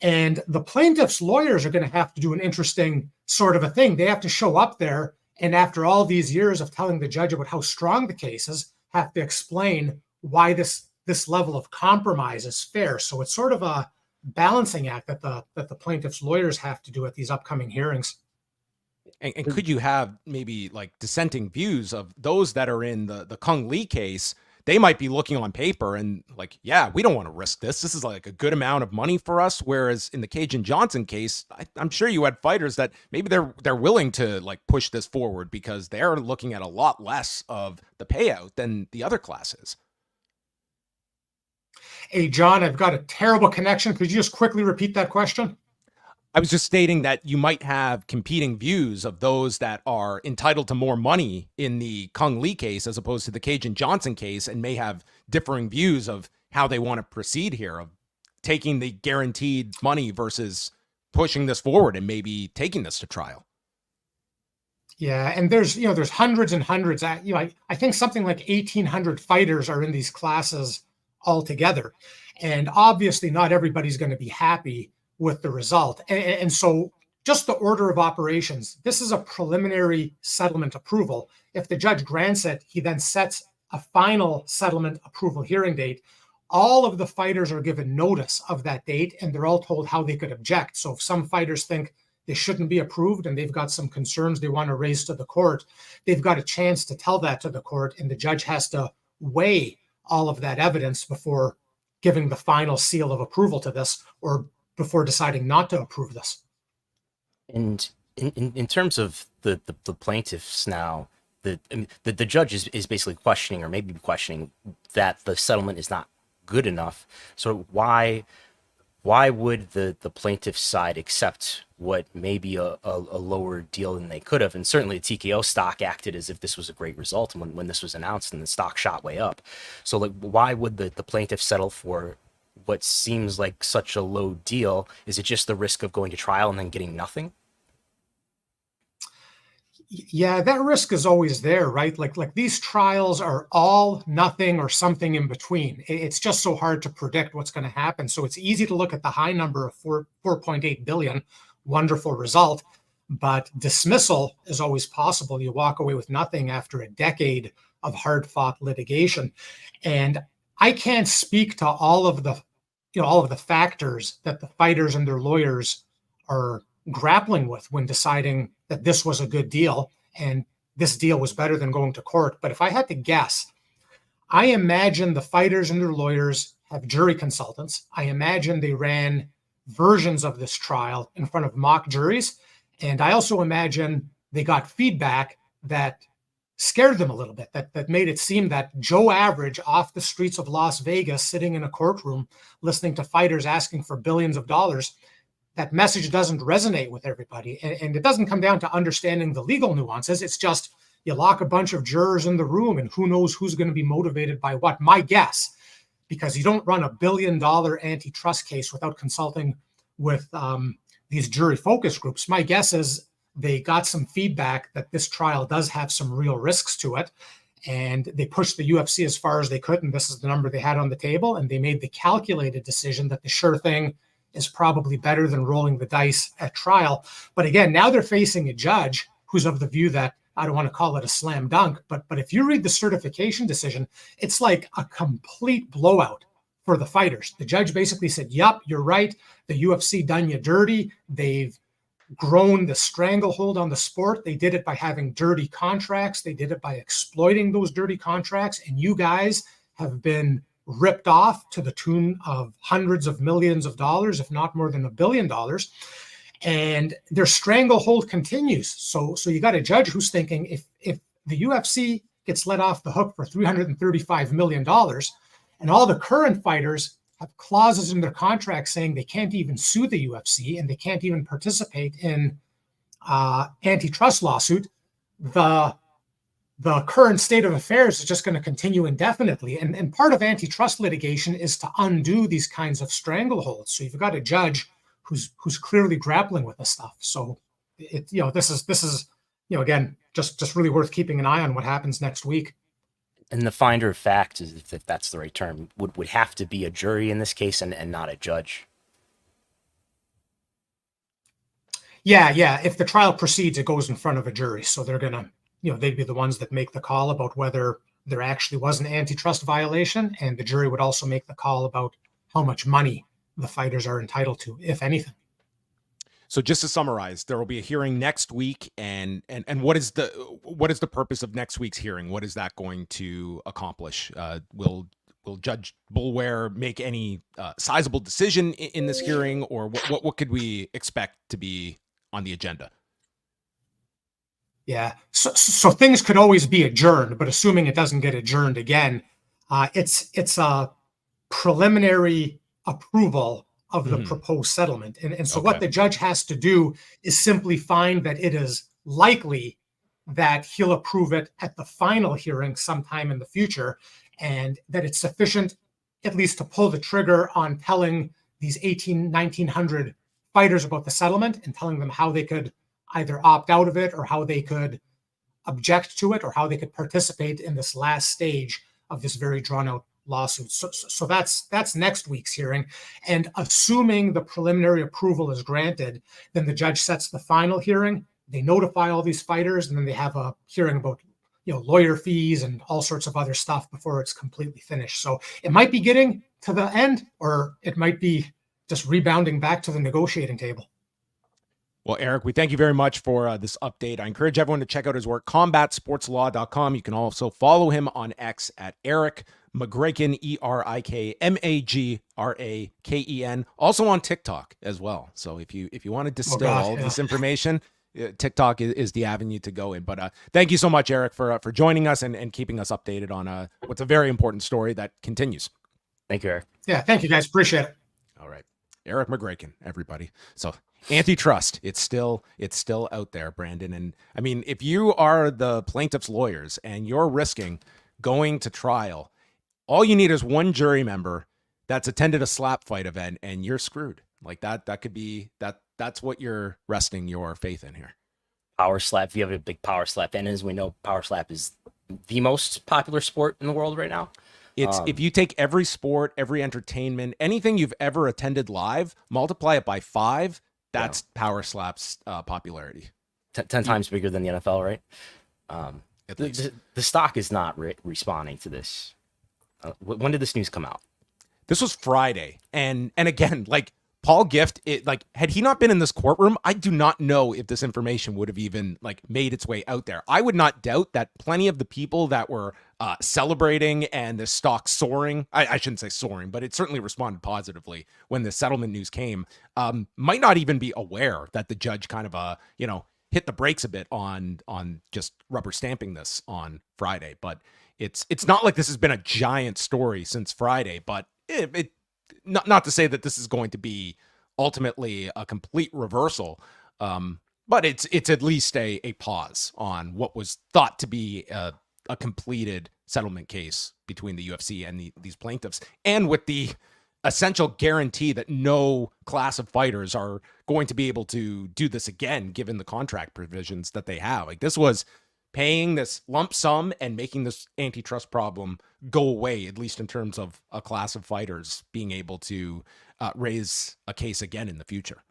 And the plaintiff's lawyers are going to have to do an interesting sort of a thing. They have to show up there, and after all these years of telling the judge about how strong the case is, have to explain why this level of compromise is fair. So it's sort of a balancing act that the plaintiff's lawyers have to do at these upcoming hearings. And could you have maybe like dissenting views of those that are in the Kung Lee case? They might be looking on paper and like, yeah, we don't want to risk this. This is like a good amount of money for us. Whereas in the Cage and Johnson case, I'm sure you had fighters that maybe they're willing to like push this forward because they're looking at a lot less of the payout than the other classes. Hey, John, I've got a terrible connection. Could you just quickly repeat that question? I was just stating that you might have competing views of those that are entitled to more money in the Kung Lee case as opposed to the Cage and Johnson case, and may have differing views of how they want to proceed here, of taking the guaranteed money versus pushing this forward and maybe taking this to trial. Yeah, and there's hundreds and hundreds. I think something like 1,800 fighters are in these classes altogether, and obviously not everybody's going to be happy with the result. And so just the order of operations, this is a preliminary settlement approval. If the judge grants it, he then sets a final settlement approval hearing date. All of the fighters are given notice of that date, and they're all told how they could object. So if some fighters think they shouldn't be approved and they've got some concerns they want to raise to the court, they've got a chance to tell that to the court, and the judge has to weigh all of that evidence before giving the final seal of approval to this, or before deciding not to approve this. And in terms of the plaintiffs now, the judge is basically questioning, or maybe questioning, that the settlement is not good enough. So why would the plaintiff's side accept what may be a lower deal than they could have? And certainly the TKO stock acted as if this was a great result when this was announced, and the stock shot way up. So like, why would the plaintiff settle for what seems like such a low deal? Is it just the risk of going to trial and then getting nothing? Yeah, that risk is always there, right? Like these trials are all nothing or something in between. It's just so hard to predict what's going to happen. So it's easy to look at the high number of 4.8 billion, wonderful result, but dismissal is always possible. You walk away with nothing after a decade of hard-fought litigation. And I can't speak to all of the factors that the fighters and their lawyers are grappling with when deciding that this was a good deal and this deal was better than going to court. But if I had to guess, I imagine the fighters and their lawyers have jury consultants. I imagine they ran versions of this trial in front of mock juries. And I also imagine they got feedback that scared them a little bit, that made it seem that Joe Average off the streets of Las Vegas, sitting in a courtroom, listening to fighters asking for billions of dollars, that message doesn't resonate with everybody. And it doesn't come down to understanding the legal nuances. It's just you lock a bunch of jurors in the room and who knows who's going to be motivated by what. My guess, because you don't run $1 billion antitrust case without consulting with these jury focus groups, my guess is they got some feedback that this trial does have some real risks to it, and they pushed the UFC as far as they could, and this is the number they had on the table, and they made the calculated decision that the sure thing is probably better than rolling the dice at trial. But again, now they're facing a judge who's of the view that, I don't want to call it a slam dunk, but if you read the certification decision, it's like a complete blowout for the fighters. The judge basically said, yep, you're right. The UFC done you dirty. They've grown the stranglehold on the sport. They did it by having dirty contracts. They did it by exploiting those dirty contracts. And you guys have been ripped off to the tune of hundreds of millions of dollars, if not more than $1 billion. And their stranglehold continues. So you got a judge who's thinking, if the UFC gets let off the hook for $335 million, and all the current fighters have clauses in their contract saying they can't even sue the UFC and they can't even participate in antitrust lawsuit, the current state of affairs is just going to continue indefinitely. And part of antitrust litigation is to undo these kinds of strangleholds. So you've got a judge who's clearly grappling with this stuff. So this is again, just really worth keeping an eye on what happens next week. And the finder of fact, is if that's the right term, would have to be a jury in this case and not a judge. Yeah. If the trial proceeds, it goes in front of a jury. So they're going to, they'd be the ones that make the call about whether there actually was an antitrust violation. And the jury would also make the call about how much money the fighters are entitled to, if anything. So just to summarize, there will be a hearing next week, and what is the purpose of next week's hearing? What is that going to accomplish? Will Judge Boulware make any sizable decision in this hearing, or what could we expect to be on the agenda? Yeah, so things could always be adjourned, but assuming it doesn't get adjourned again, it's a preliminary approval of the proposed settlement. And so what the judge has to do is simply find that it is likely that he'll approve it at the final hearing sometime in the future, and that it's sufficient at least to pull the trigger on telling these 1900 fighters about the settlement and telling them how they could either opt out of it or how they could object to it or how they could participate in this last stage of this very drawn out lawsuit. So that's next week's hearing. And assuming the preliminary approval is granted, then the judge sets the final hearing. They notify all these fighters, and then they have a hearing about lawyer fees and all sorts of other stuff before it's completely finished. So it might be getting to the end, or it might be just rebounding back to the negotiating table. Well, Erik, we thank you very much for this update. I encourage everyone to check out his work, combatsportslaw.com. You can also follow him on X at Erik Magraken, ErikMagraken, also on TikTok as well. So if you want to distill all this information, TikTok is the avenue to go in. But thank you so much, Erik, for joining us and keeping us updated on what's a very important story that continues. Thank you, Erik. Yeah, thank you, guys. Appreciate it. All right. Erik Magraken, everybody. So antitrust, it's still out there, Brandon. And I mean, if you are the plaintiff's lawyers and you're risking going to trial, all you need is one jury member that's attended a slap fight event, and you're screwed. Like that could be that's what you're resting your faith in here. Power slap. If you have a big power slap, and as we know, power slap is the most popular sport in the world right now. It's if you take every sport, every entertainment, anything you've ever attended live, multiply it by 5, that's power slap's popularity. 10 times bigger than the NFL, right? The stock is not responding to this. When did this news come out? This was Friday. And again, like Paul Gift, had he not been in this courtroom, I do not know if this information would have even made its way out there. I would not doubt that plenty of the people that were celebrating and the stock soaring, I shouldn't say soaring, but it certainly responded positively when the settlement news came, might not even be aware that the judge kind of, hit the brakes a bit on just rubber stamping this on Friday. But it's not like this has been a giant story since Friday, but it not to say that this is going to be ultimately a complete reversal, but it's at least a pause on what was thought to be a completed settlement case between the UFC and these plaintiffs, and with the essential guarantee that no class of fighters are going to be able to do this again, given the contract provisions that they have. Like, this was paying this lump sum and making this antitrust problem go away, at least in terms of a class of fighters being able to raise a case again in the future.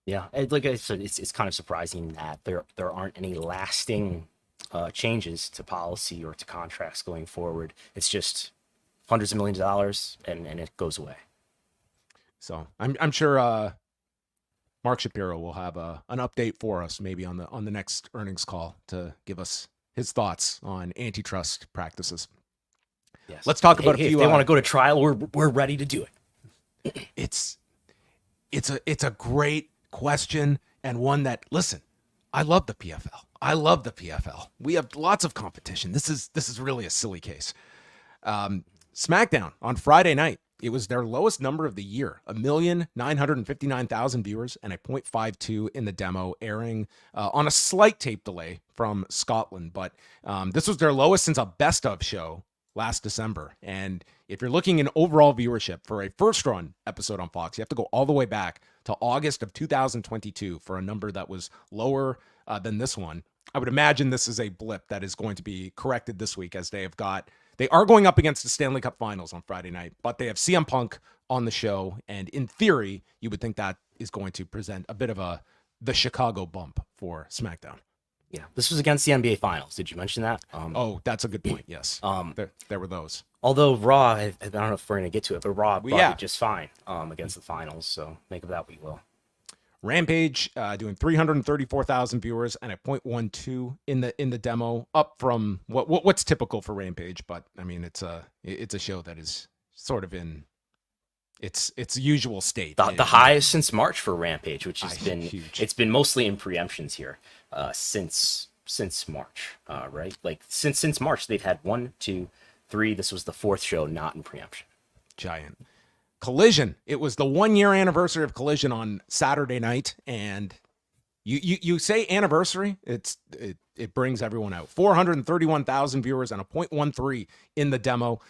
Yeah, like I said, it's kind of surprising that there aren't any lasting changes to policy or to contracts going forward. It's just hundreds of millions of dollars and it goes away. So I'm sure Mark Shapiro will have an update for us maybe on the next earnings call to give us his thoughts on antitrust practices. Yes. Let's talk about a few. If they want to go to trial, we're ready to do it. It's a great question, and one that, listen, I love the PFL. We have lots of competition. This is really a silly case. SmackDown on Friday night it was their lowest number of the year, 1,959,000 viewers and a 0.52 in the demo, airing on a slight tape delay from Scotland. But this was their lowest since a best of show last December. And if you're looking in overall viewership for a first run episode on Fox, you have to go all the way back to August of 2022 for a number that was lower than this one. I would imagine this is a blip that is going to be corrected this week, as they are going up against the Stanley Cup Finals on Friday night, but they have CM Punk on the show. And in theory, you would think that is going to present a bit of the Chicago bump for SmackDown. Yeah, this was against the NBA Finals. Did you mention that? That's a good point. Yes, there were those. Although Raw, I don't know if we're going to get to it, but Raw brought it just fine against the Finals. So make of that what you will. Rampage doing 334,000 viewers and a 0.12 in the demo, up from what's typical for Rampage. But I mean, it's a show that is sort of in its usual state. The highest since March for Rampage, which has been huge. It's been mostly in preemptions here since March, right? Like since March, they've had 1, 2, 3. This was the 4th show not in preemption. Giant. Collision. It was the 1-year anniversary of Collision on Saturday night, and you say anniversary, it brings everyone out. 431,000 viewers and a 0.13 in the demo.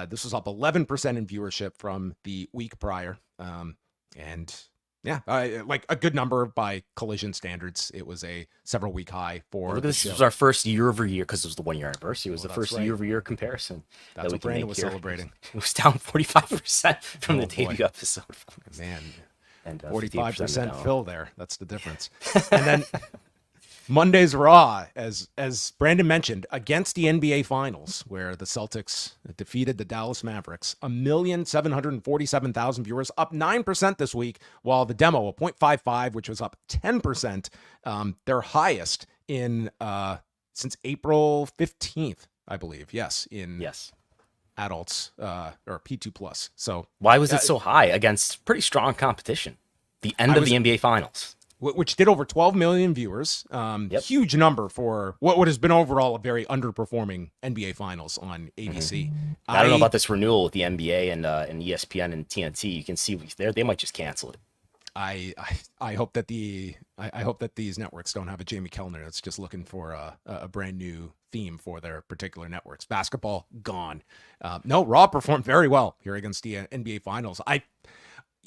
This was up 11% in viewership from the week prior, and yeah, like a good number by Collision standards. It was a several week high for. This was our first year-over-year, because it was the 1-year anniversary. It was the first year-over-year comparison. That's what Brandon was celebrating. It was down 45% from the debut episode. Man, and 45% fill there. That's the difference. And then Monday's Raw, as Brandon mentioned, against the NBA Finals, where the Celtics defeated the Dallas Mavericks. 1,747,000 viewers, up 9% this week, while the demo, a 0.55, which was up 10%, their highest in since April 15th, I believe. Yes, adults or P2+. So why was it so high against pretty strong competition? The end of the NBA Finals. Which did over 12 million viewers. Huge number for what has been overall a very underperforming NBA Finals on ABC. I don't know about this renewal with the NBA and ESPN and TNT. You can see they might just cancel it. I hope that I hope that these networks don't have a Jamie Kellner that's just looking for a brand new theme for their particular networks. Basketball gone. No, Raw performed very well here against the NBA Finals.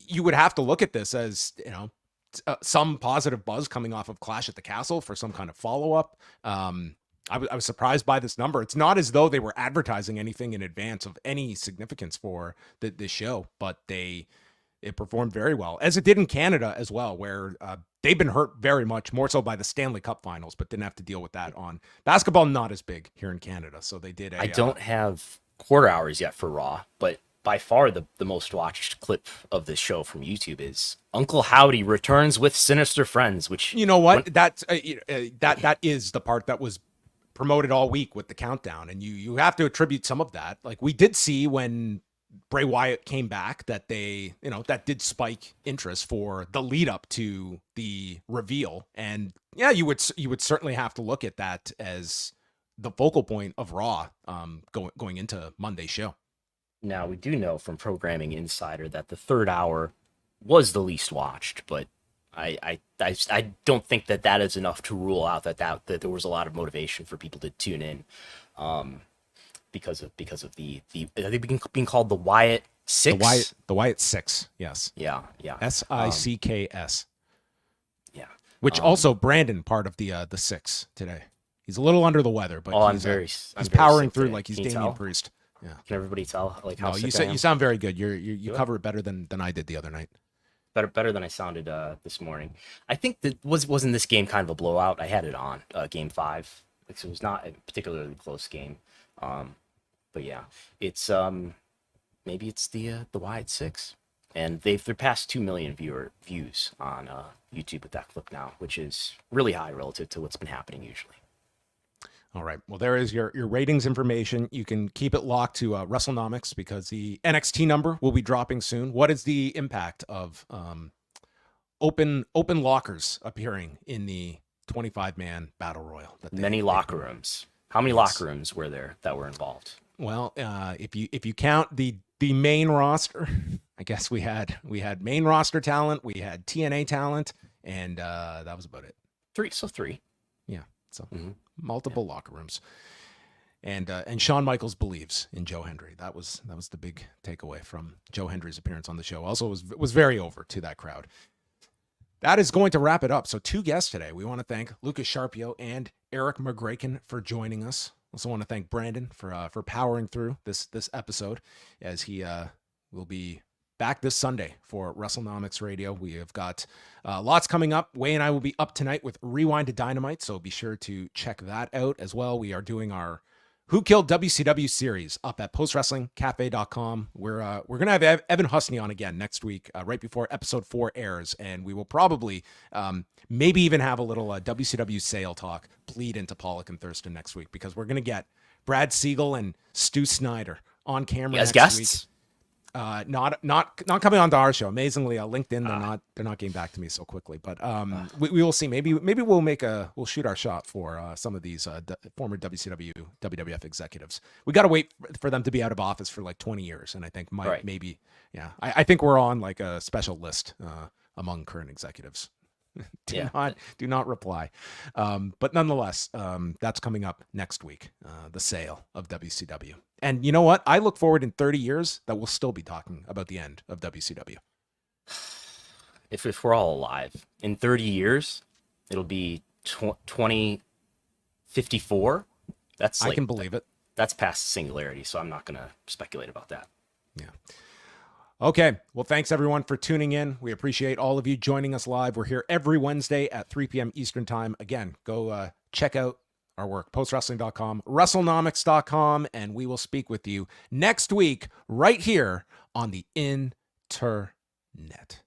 You would have to look at this as, some positive buzz coming off of Clash at the Castle for some kind of follow-up. I was surprised by this number. It's not as though they were advertising anything in advance of any significance for this show, but it performed very well, as it did in Canada as well, where they've been hurt very much, more so by the Stanley Cup Finals, but didn't have to deal with that on basketball. Not as big here in Canada, so they did. I don't have quarter hours yet for Raw, but by far the most watched clip of this show from YouTube is Uncle Howdy returns with sinister friends, which that is the part that was promoted all week with the countdown, and you have to attribute some of that. Like, we did see when Bray Wyatt came back that that did spike interest for the lead up to the reveal, and yeah, you would certainly have to look at that as the focal point of Raw going into Monday's show. Now, we do know from Programming Insider that the 3rd hour was the least watched, but I don't think that is enough to rule out that there was a lot of motivation for people to tune in, because of the are they being called the Wyatt Six? The Wyatt Six, yes. Yeah. SICKS. Yeah. Which also Brandon part of the Six today. He's a little under the weather, but he's powering through like he's Damian Priest. Yeah. Can everybody tell? Like, how you sound very good. You cover it better than I did the other night. Better than I sounded this morning. I think that wasn't this game kind of a blowout. I had it on game 5. Like, so it was not a particularly close game. But yeah, it's maybe it's the Wyatt Six, and they're past 2 million views on YouTube with that clip now, which is really high relative to what's been happening usually. All right. Well, there is your ratings information. You can keep it locked to Wrestlenomics, because the NXT number will be dropping soon. What is the impact of open lockers appearing in the 25-man battle royal? Many locker rooms. How many locker rooms were there that were involved? Well, if you count the the main roster, I guess we had main roster talent, we had TNA talent, and that was about it. Three. Yeah. So multiple locker rooms. And Shawn Michaels believes in Joe Hendry. That was the big takeaway from Joe Hendry's appearance on the show. Also was very over to that crowd. That is going to wrap it up. So 2 guests today. We want to thank Lucas Charpiot and Erik Magraken for joining us. Also want to thank Brandon for powering through this episode, as he will be back this Sunday for Wrestlenomics Radio. We have got lots coming up. Wai and I will be up tonight with Rewind to Dynamite, so be sure to check that out as well. We are doing our Who Killed WCW series up at postwrestlingcafe.com. We're going to have Evan Husney on again next week, right before episode 4 airs, and we will probably maybe even have a little WCW sale talk bleed into Pollock and Thurston next week, because we're going to get Brad Siegel and Stu Snyder on camera as next guests. week. Not coming on to our show. Amazingly, LinkedIn they're not getting back to me so quickly. But we will see. Maybe we'll shoot our shot for some of these former WCW, WWF executives. We got to wait for them to be out of office for like 20 years, and I think maybe I think we're on like a special list among current executives. Do not reply. But nonetheless, that's coming up next week, the sale of WCW. And you know what? I look forward in 30 years that we'll still be talking about the end of WCW. If we're all alive, in 30 years, it'll be 2054. I can believe it. That's past singularity, so I'm not going to speculate about that. Yeah. Okay. Well, thanks everyone for tuning in. We appreciate all of you joining us live. We're here every Wednesday at 3 p.m. Eastern time. Again, go check out our work, postwrestling.com, Wrestlenomics.com, and we will speak with you next week right here on the internet.